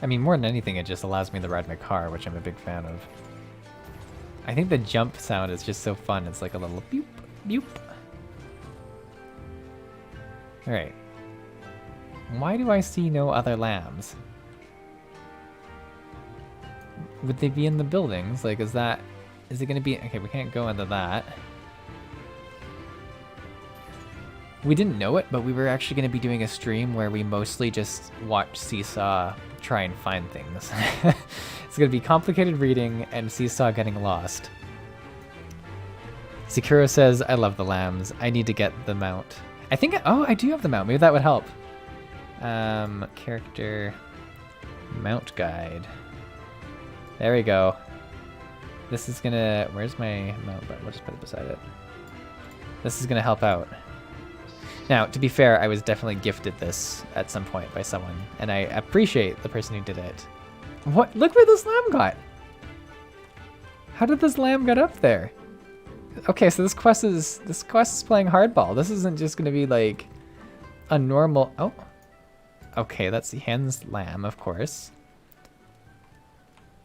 I mean, more than anything, it just allows me to ride my car, which I'm a big fan of. I think the jump sound is just so fun. It's like a little boop, boop. Alright. Why do I see no other lambs? Would they be in the buildings? Like, is it gonna be, okay, we can't go into that. We didn't know it, but we were actually gonna be doing a stream where we mostly just watch Csaw try and find things. It's gonna be complicated reading and Csaw getting lost. Sakura says, I love the lambs. I need to get the mount. I think, oh, I do have the mount. Maybe that would help. Character mount guide. There we go. This is gonna, where's my mount button? We'll just put it beside it. This is gonna help out. Now, to be fair, I was definitely gifted this at some point by someone, and I appreciate the person who did it. What? Look where this lamb got! How did this lamb get up there? Okay, so this quest is playing hardball. This isn't just gonna be like a normal. Oh, okay, that's the hen's lamb, of course.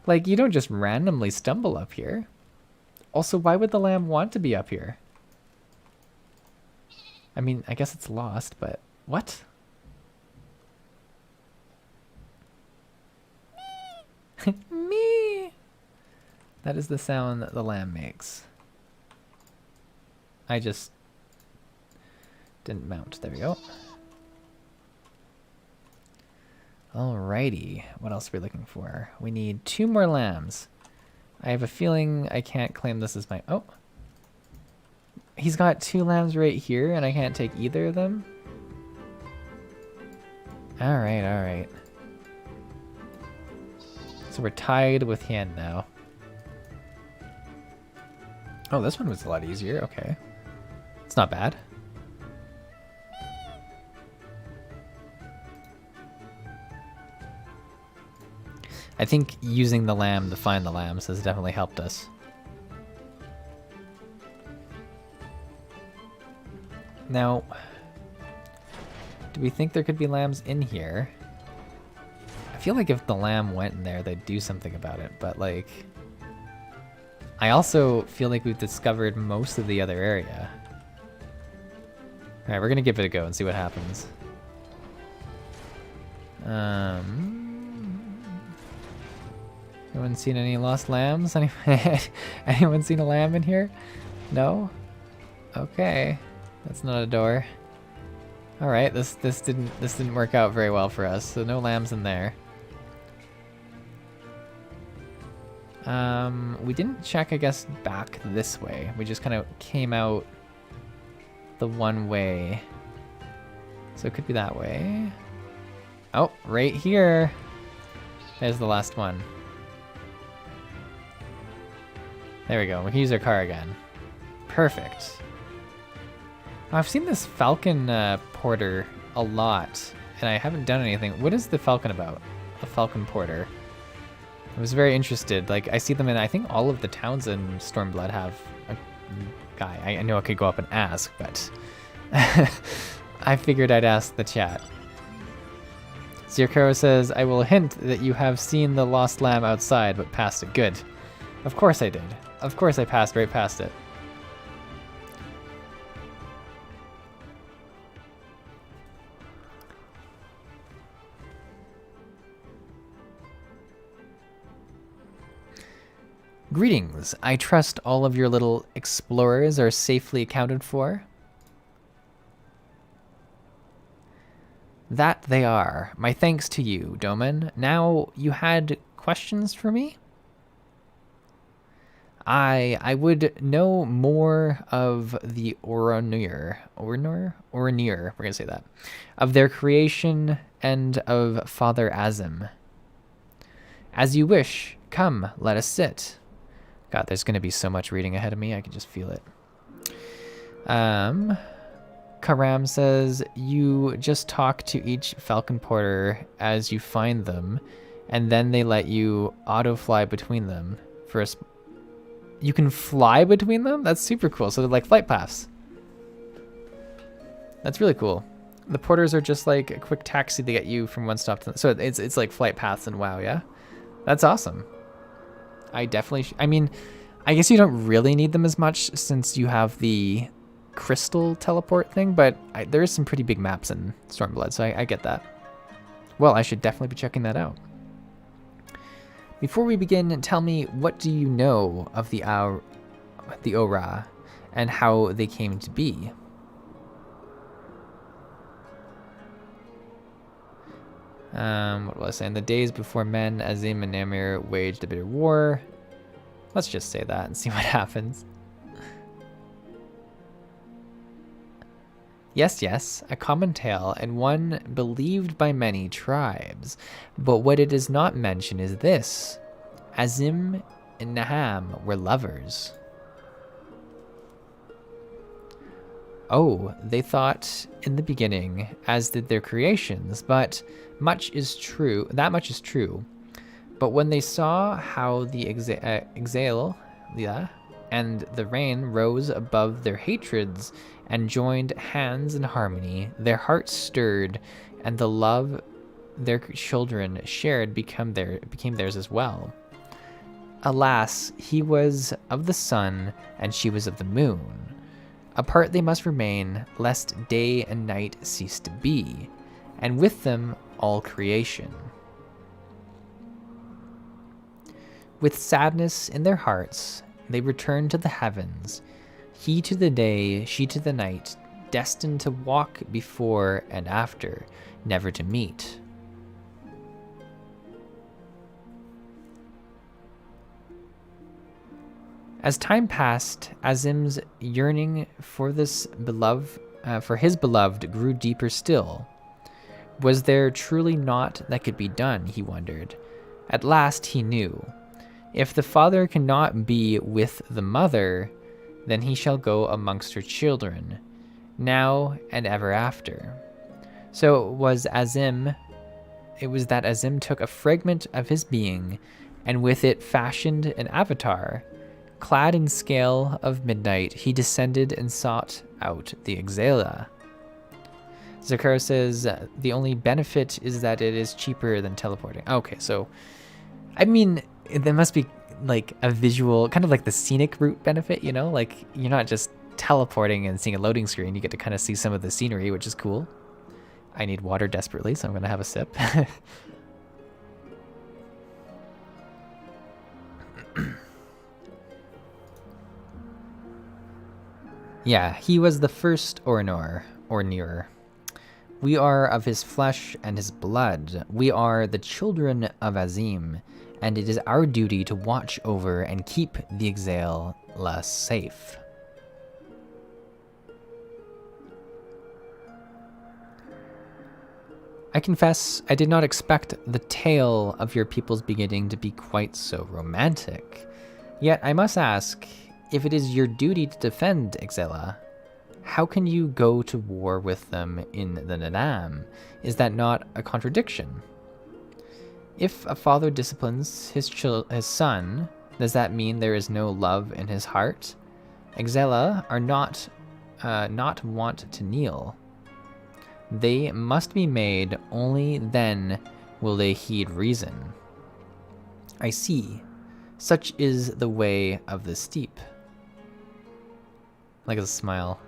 Like, you don't just randomly stumble up here. Also, why would the lamb want to be up here? I mean, I guess it's lost, but what? Me. That is the sound that the lamb makes. I just didn't mount. There we go. Alrighty. What else are we looking for? We need 2 more lambs. I have a feeling I can't claim this as my... Oh. He's got 2 lambs right here, and I can't take either of them? Alright, alright. So we're tied with Hien now. Oh, this one was a lot easier. Okay. It's not bad. I think using the lamb to find the lambs has definitely helped us. Now, do we think there could be lambs in here? I feel like if the lamb went in there, they'd do something about it, but like... I also feel like we've discovered most of the other area. Alright, we're gonna give it a go and see what happens. Anyone seen any lost lambs? Anyone seen a lamb in here? No? Okay. That's not a door. All right, this didn't work out very well for us. So no lambs in there. We didn't check, I guess, back this way. We just kind of came out the one way. So it could be that way. Oh, right here. There's the last one. There we go. We can use our car again. Perfect. I've seen this Falcon Porter a lot, and I haven't done anything. What is the Falcon about? A Falcon Porter. I was very interested. Like, I see them in, I think all of the towns in Stormblood have a guy. I know I could go up and ask, but I figured I'd ask the chat. Zirkaro says, I will hint that you have seen the lost lamb outside, but passed it. Good. Of course I did. Of course I passed right past it. Greetings. I trust all of your little explorers are safely accounted for. That they are. My thanks to you, Doman. Now, you had questions for me? I would know more of the Oranir, we're gonna say that, of their creation and of Father Azim. As you wish, come, let us sit. God, there's gonna be so much reading ahead of me, I can just feel it. Karam says, you just talk to each Falcon Porter as you find them, and then they let you auto-fly between them. You can fly between them? That's super cool. So they're like flight paths. That's really cool. The porters are just like a quick taxi to get you from one stop to the... So it's like flight paths in WoW, yeah? That's awesome. I definitely... I mean, I guess you don't really need them as much since you have the crystal teleport thing, but there is some pretty big maps in Stormblood, so I get that. Well, I should definitely be checking that out. Before we begin, tell me, what do you know of the Ora and how they came to be? What was I saying? The days before men, Azim and Namir waged a bitter war. Let's just say that and see what happens. Yes, a common tale, and one believed by many tribes. But what it does not mention is this. Azim and Naham were lovers. Oh, they thought in the beginning, as did their creations, but that much is true. But when they saw how the exhale and the rain rose above their hatreds and joined hands in harmony, their hearts stirred, and the love their children shared became theirs as well. Alas, he was of the sun, and she was of the moon. Apart they must remain, lest day and night cease to be, and with them all creation. With sadness in their hearts, they returned to the heavens, he to the day, she to the night, destined to walk before and after, never to meet. As time passed, Azim's yearning for his beloved grew deeper still. Was there truly naught that could be done, he wondered. At last he knew. If the father cannot be with the mother, then he shall go amongst her children, now and ever after. So it was that Azim took a fragment of his being, and with it fashioned an avatar. Clad in scale of midnight, he descended and sought out the Exala. Zakar says, the only benefit is that it is cheaper than teleporting. Okay, so, I mean, there must be like a visual, kind of like the scenic route benefit, you know? Like, you're not just teleporting and seeing a loading screen, you get to kind of see some of the scenery, which is cool. I need water desperately, so I'm going to have a sip. Yeah, he was the first Ornir. We are of his flesh and his blood. We are the children of Azim, and it is our duty to watch over and keep the Exala safe. I confess, I did not expect the tale of your people's beginning to be quite so romantic. Yet I must ask, if it is your duty to defend Exala, how can you go to war with them in the Nadam? Is that not a contradiction? If a father disciplines his son, does that mean there is no love in his heart? Exala are not wont to kneel. They must be made, only then will they heed reason. I see. Such is the way of the steep. Like a smile.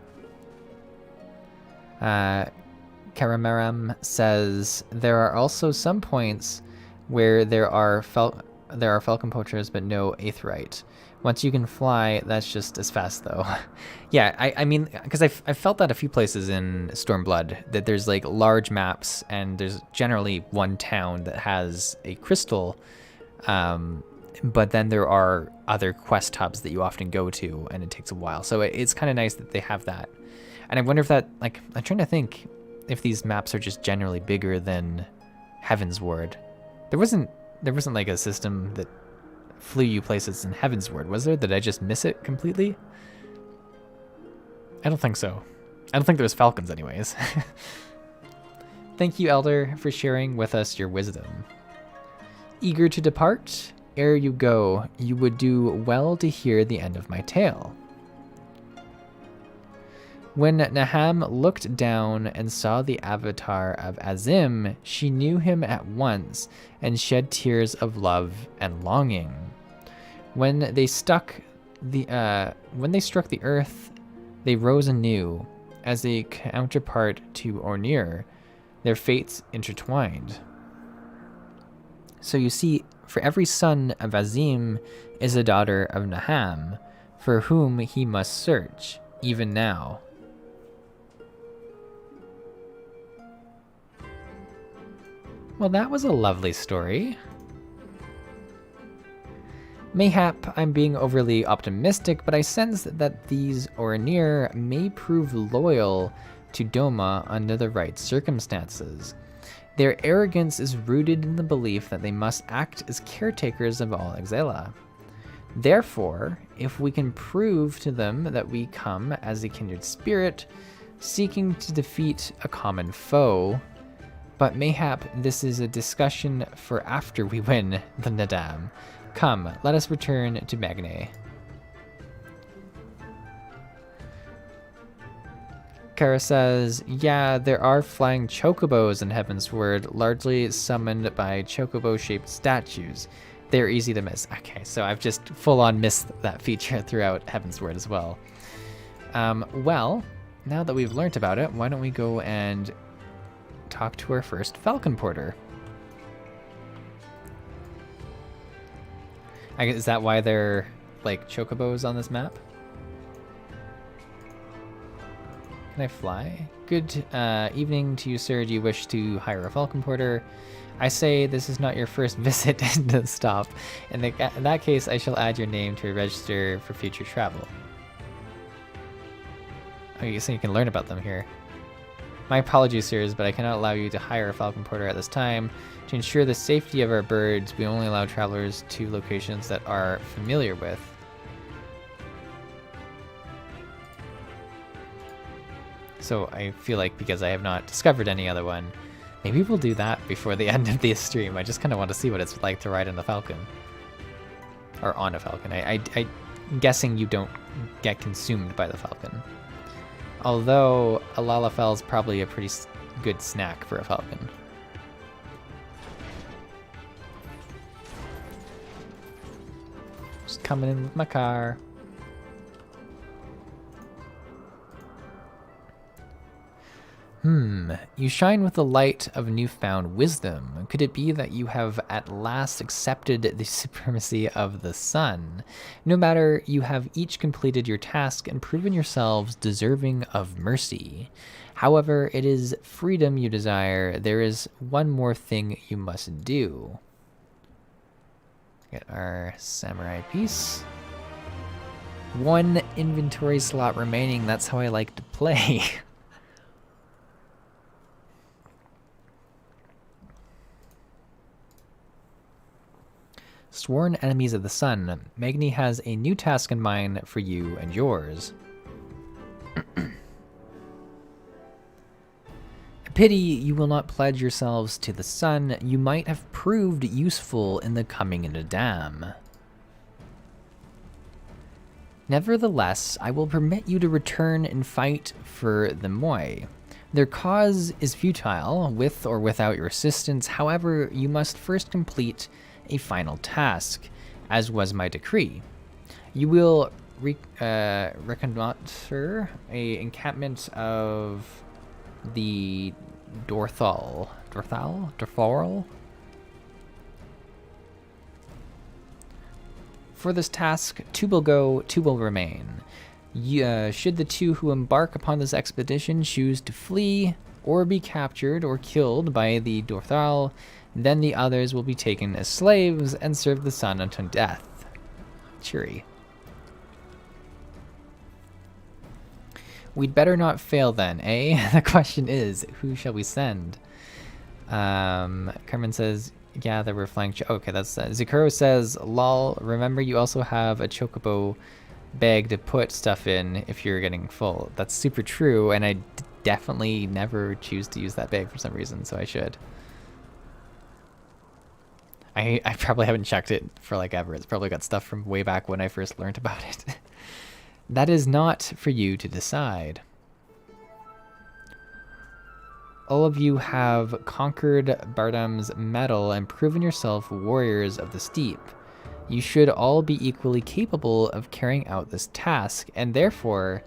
Karamaram says, there are also some points where there are falcon poachers but no aetheryte. Once you can fly, that's just as fast though. Yeah, I mean, because I've felt that a few places in Stormblood, that there's like large maps and there's generally one town that has a crystal, but then there are other quest hubs that you often go to and it takes a while. So it's kind of nice that they have that. And I wonder if that, like, I'm trying to think if these maps are just generally bigger than Heavensward. There wasn't like a system that flew you places in Heavensward, was there? Did I just miss it completely? I don't think so. I don't think there was falcons anyways. Thank you, Elder, for sharing with us your wisdom. Eager to depart? Ere you go, you would do well to hear the end of my tale. When Naham looked down and saw the avatar of Azim, she knew him at once and shed tears of love and longing. When they struck the earth, they rose anew as a counterpart to Ornir, their fates intertwined. So you see, for every son of Azim is a daughter of Naham, for whom he must search, even now. Well, that was a lovely story. Mayhap I'm being overly optimistic, but I sense that these Ornir may prove loyal to Doma under the right circumstances. Their arrogance is rooted in the belief that they must act as caretakers of all Exala. Therefore, if we can prove to them that we come as a kindred spirit, seeking to defeat a common foe, but mayhap this is a discussion for after we win the Nadam. Come, let us return to Magne. Kara says, yeah, there are flying chocobos in Heavensward, largely summoned by chocobo-shaped statues. They're easy to miss. Okay, so I've just full-on missed that feature throughout Heavensward as well. Well, now that we've learnt about it, why don't we go and talk to our first Falcon Porter. Is that why they're like chocobos on this map? Can I fly? Good evening to you, sir. Do you wish to hire a Falcon Porter? I say this is not your first visit to the stop. In that case, I shall add your name to a register for future travel. Oh, you so you can learn about them here. My apologies, sirs, but I cannot allow you to hire a Falcon Porter at this time. To ensure the safety of our birds, we only allow travelers to locations that are familiar with. So I feel like because I have not discovered any other one, maybe we'll do that before the end of this stream. I just kind of want to see what it's like to ride on a Falcon. Or on a Falcon. I'm guessing you don't get consumed by the Falcon. Although a Lalafell is probably a pretty good snack for a Falcon. Just coming in with my car. You shine with the light of newfound wisdom. Could it be that you have at last accepted the supremacy of the sun? No matter, you have each completed your task and proven yourselves deserving of mercy. However, it is freedom you desire. There is one more thing you must do. Get our samurai piece. One inventory slot remaining. That's how I like to play. Sworn enemies of the sun. Magni has a new task in mind for you and yours. Pity you will not pledge yourselves to the sun. You might have proved useful in the coming into dam. Nevertheless, I will permit you to return and fight for the Moi. Their cause is futile, with or without your assistance. However, you must first complete a final task, as was my decree. You will reconnoiter a encampment of the Dorthal. For this task, 2 will go, 2 will remain. Should the 2 who embark upon this expedition choose to flee or be captured or killed by the Dorthal, then the others will be taken as slaves and serve the sun until death. Cheery. We'd better not fail then, eh? The question is, who shall we send? Carmen says, yeah, there were flying... okay, that's... Zikuro says, lol, remember you also have a chocobo bag to put stuff in if you're getting full. That's super true, and I definitely never choose to use that bag for some reason, so I should. I probably haven't checked it for like ever. It's probably got stuff from way back when I first learned about it. That is not for you to decide. All of you have conquered Bardam's metal and proven yourself warriors of the steep. You should all be equally capable of carrying out this task, and therefore,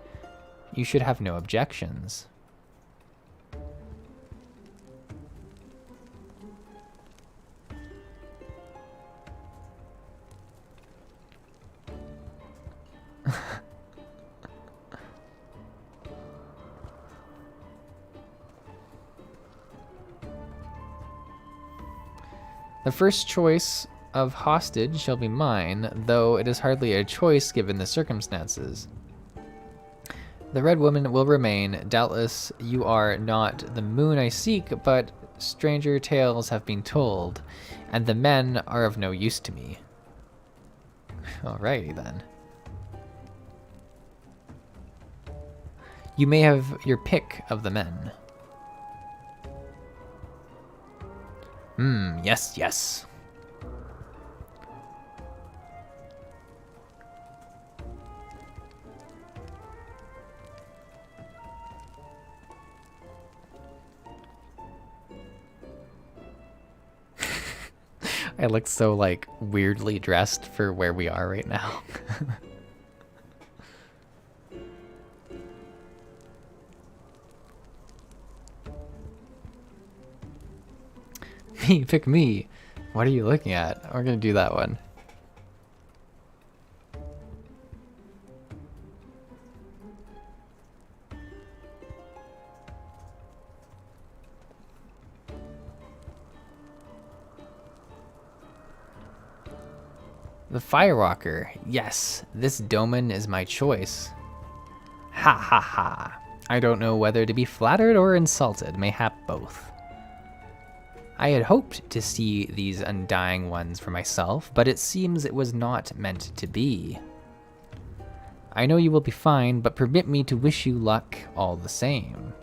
you should have no objections. The first choice of hostage shall be mine, though it is hardly a choice given the circumstances. The Red Woman will remain. Doubtless you are not the moon I seek, but stranger tales have been told, and the men are of no use to me. Alrighty then. You may have your pick of the men. Yes, yes. I look so, like, weirdly dressed for where we are right now. Me, pick me. What are you looking at? We're gonna do that one. The Firewalker. Yes, this Doman is my choice. Ha ha ha. I don't know whether to be flattered or insulted, mayhap both. I had hoped to see these undying ones for myself, but it seems it was not meant to be. I know you will be fine, but permit me to wish you luck all the same.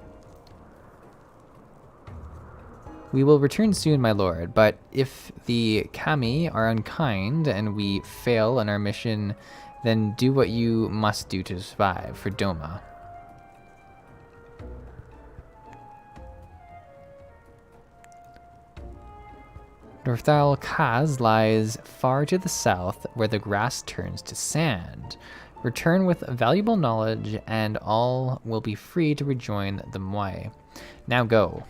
We will return soon, my lord, but if the Kami are unkind and we fail in our mission, then do what you must do to survive for Doma. Northal Kaz lies far to the south where the grass turns to sand. Return with valuable knowledge and all will be free to rejoin the Moi. Now go.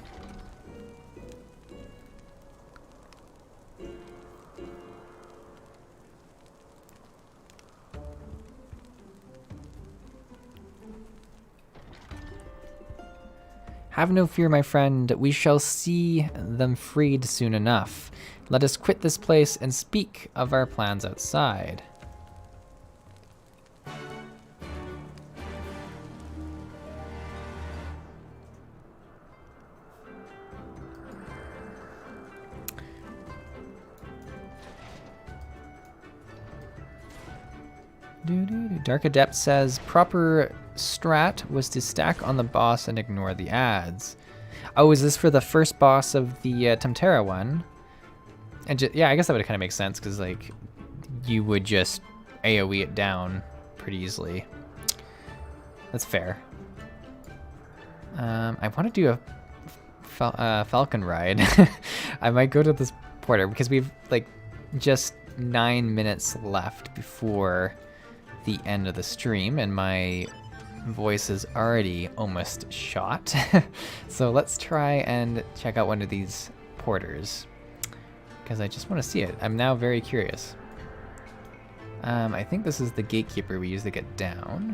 Have no fear, my friend. We shall see them freed soon enough. Let us quit this place and speak of our plans outside. Dark Adept says proper strat was to stack on the boss and ignore the ads. Oh, is this for the first boss of the Temptera one? And yeah, I guess that would kind of make sense because like you would just AoE it down pretty easily. That's fair. I want to do a falcon ride. I might go to this porter because we've like just 9 minutes left before the end of the stream and my voice is already almost shot. So let's try and check out one of these porters because I just want to see it. I'm now very curious. I think this is the gatekeeper we use to get down.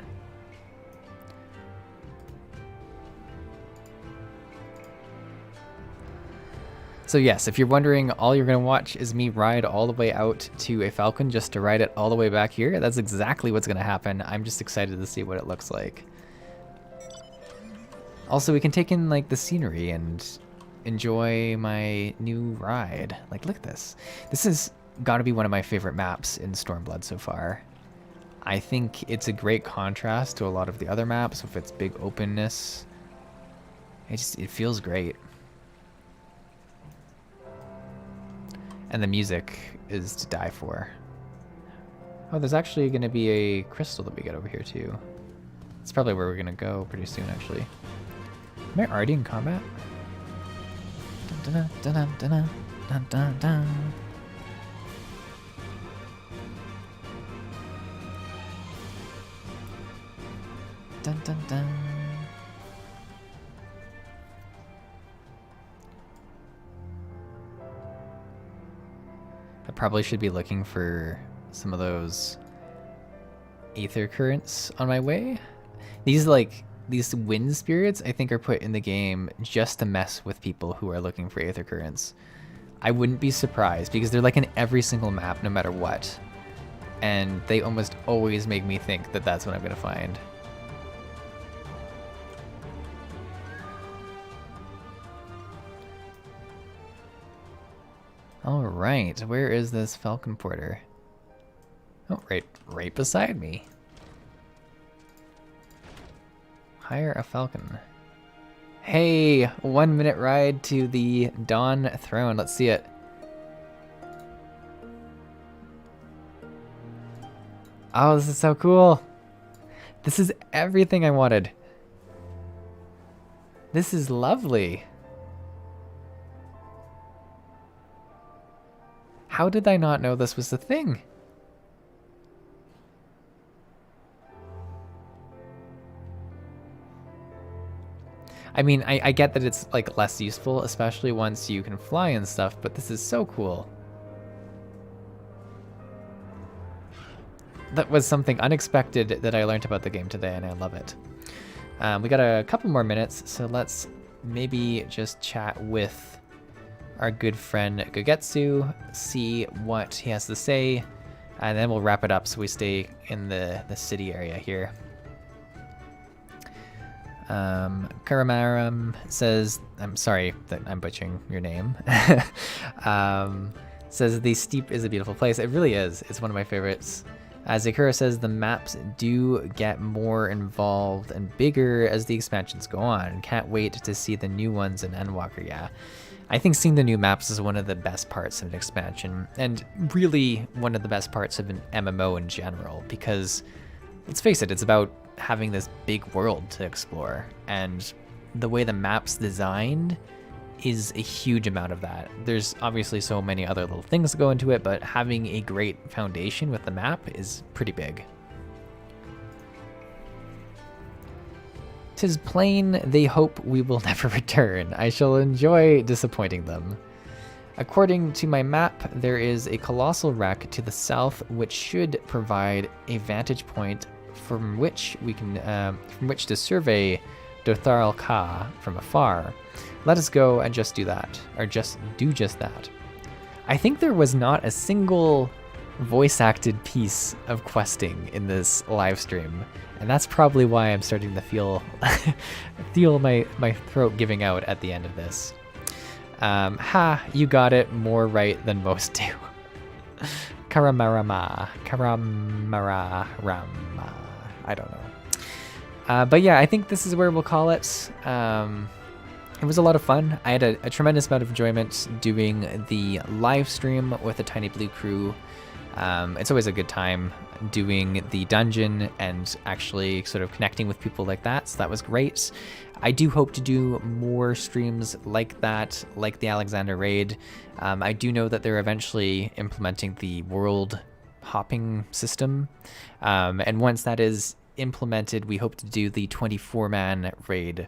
So yes, if you're wondering, all you're going to watch is me ride all the way out to a falcon just to ride it all the way back here. That's exactly what's going to happen. I'm just excited to see what it looks like. Also, we can take in like the scenery and enjoy my new ride. Like, look at this. This has got to be one of my favorite maps in Stormblood so far. I think it's a great contrast to a lot of the other maps with its big openness. It feels great. And the music is to die for. Oh, there's actually going to be a crystal that we get over here too. It's probably where we're going to go pretty soon, actually. Am I already in combat? Dun, dun, dun, dun, dun, dun, dun, dun. Dun, dun, dun. I probably should be looking for some of those aether currents on my way. These wind spirits I think are put in the game just to mess with people who are looking for aether currents. I wouldn't be surprised because they're like in every single map no matter what. And they almost always make me think that that's what I'm gonna find. All right, where is this Falcon Porter? Oh, right beside me. Hire a Falcon. Hey, 1 minute ride to the Dawn Throne. Let's see it. Oh, this is so cool. This is everything I wanted. This is lovely. How did I not know this was a thing? I mean, I get that it's like less useful, especially once you can fly and stuff, but this is so cool. That was something unexpected that I learned about the game today, and I love it. We got a couple more minutes, so let's maybe just chat with our good friend Gogetsu, see what he has to say, and then we'll wrap it up so we stay in the city area here. Karamaram says, I'm sorry that I'm butchering your name, says the Steep is a beautiful place. It really is. It's one of my favorites. Zakura says the maps do get more involved and bigger as the expansions go on. Can't wait to see the new ones in Endwalker. Yeah, I think seeing the new maps is one of the best parts of an expansion, and really one of the best parts of an MMO in general, because let's face it, it's about having this big world to explore, and the way the map's designed is a huge amount of that. There's obviously so many other little things that go into it, but having a great foundation with the map is pretty big. 'Tis plain they hope we will never return. I shall enjoy disappointing them. According to my map, there is a colossal wreck to the south, which should provide a vantage point from which we can, from which to survey Dotharal Ka from afar. Let us go and just do that, or just do just that. I think there was not a single voice-acted piece of questing in this live stream, and that's probably why I'm starting to feel feel my throat giving out at the end of this. You got it more right than most do. Karamarama. I don't know. But yeah, I think this is where we'll call it. It was a lot of fun. I had a tremendous amount of enjoyment doing the live stream with the Tiny Blue crew. It's always a good time doing the dungeon and actually sort of connecting with people like that, so that was great. I do hope to do more streams like that, like the Alexander raid. I do know that they're eventually implementing the world hopping system, and once that is implemented, we hope to do the 24-man raid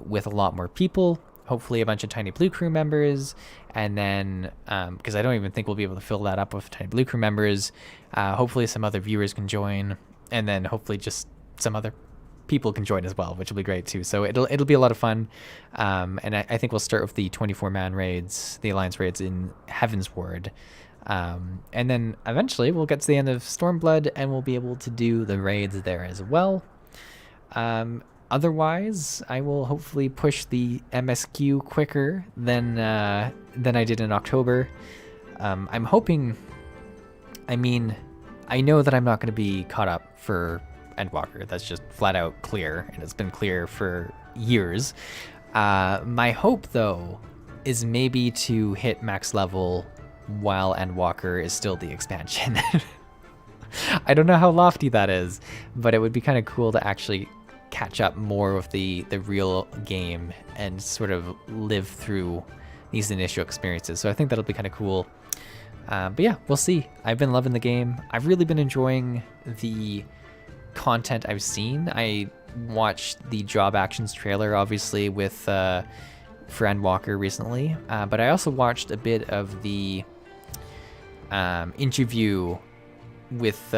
with a lot more people, hopefully a bunch of Tiny Blue crew members, and then because I don't even think we'll be able to fill that up with Tiny Blue crew members, hopefully some other viewers can join, and then hopefully just some other people can join as well, which will be great too. So it'll be a lot of fun, and I think we'll start with the 24-man raids, the Alliance raids in Heaven's Ward, and then eventually we'll get to the end of Stormblood and we'll be able to do the raids there as well. Otherwise, I will hopefully push the MSQ quicker than I did in October. I'm hoping, I mean, I know that I'm not going to be caught up for Endwalker. That's just flat out clear, and it's been clear for years. My hope, though, is maybe to hit max level while Endwalker is still the expansion. I don't know how lofty that is, but it would be kind of cool to actually catch up more with the real game and sort of live through these initial experiences. So I think that'll be kind of cool. But yeah, we'll see. I've been loving the game. I've really been enjoying the content I've seen. I watched the Job Actions trailer, obviously, with for Endwalker recently, but I also watched a bit of the interview with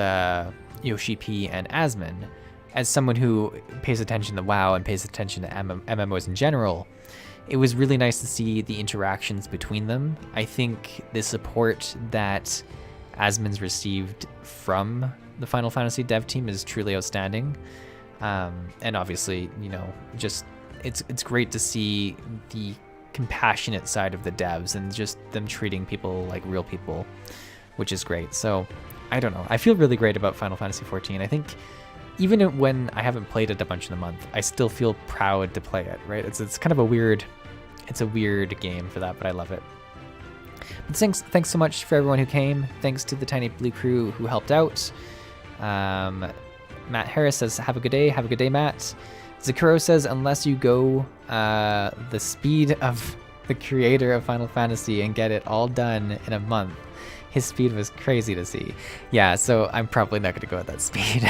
Yoshi P and Asmon. As someone who pays attention to WoW and pays attention to MMOs in general, it was really nice to see the interactions between them. I think the support that Asmon's received from the Final Fantasy dev team is truly outstanding. And obviously, you know, just it's great to see the compassionate side of the devs and just them treating people like real people, which is great. So I don't know. I feel really great about Final Fantasy XIV. I think even when I haven't played it a bunch in a month, I still feel proud to play it, right? It's kind of a weird game for that, but I love it. But thanks so much for everyone who came. Thanks to the Tiny Blue crew who helped out. Matt Harris says, have a good day. Have a good day, Matt. Zakuro says, unless you go the speed of the creator of Final Fantasy and get it all done in a month, his speed was crazy to see. Yeah, so I'm probably not going to go at that speed.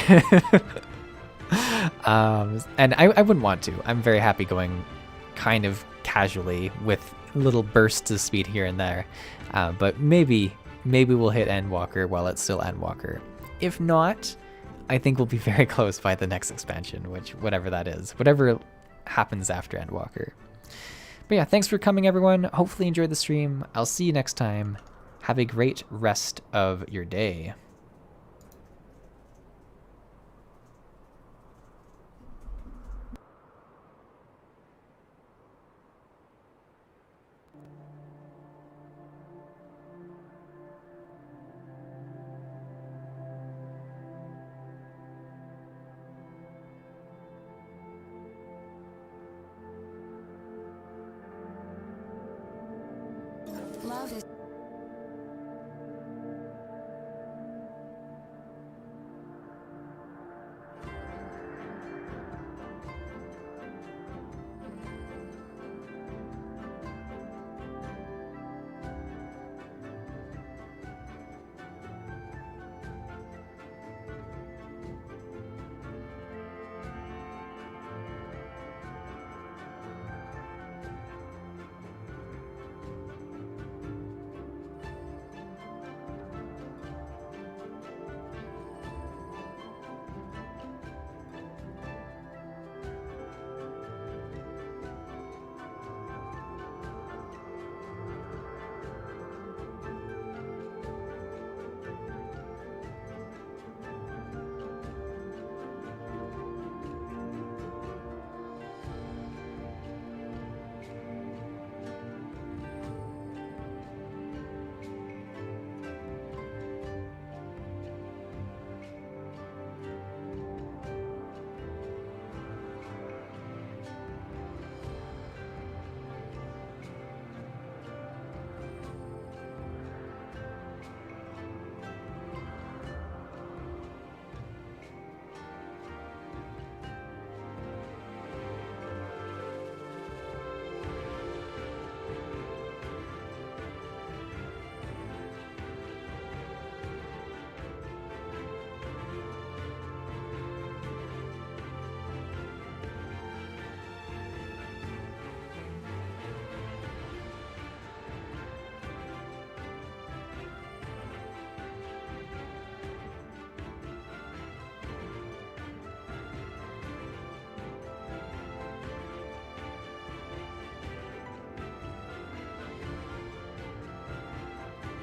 And I wouldn't want to. I'm very happy going kind of casually with little bursts of speed here and there. But maybe we'll hit Endwalker while it's still Endwalker. If not, I think we'll be very close by the next expansion, whatever that is. Whatever happens after Endwalker. But yeah, thanks for coming, everyone. Hopefully you enjoyed the stream. I'll see you next time. Have a great rest of your day. Love is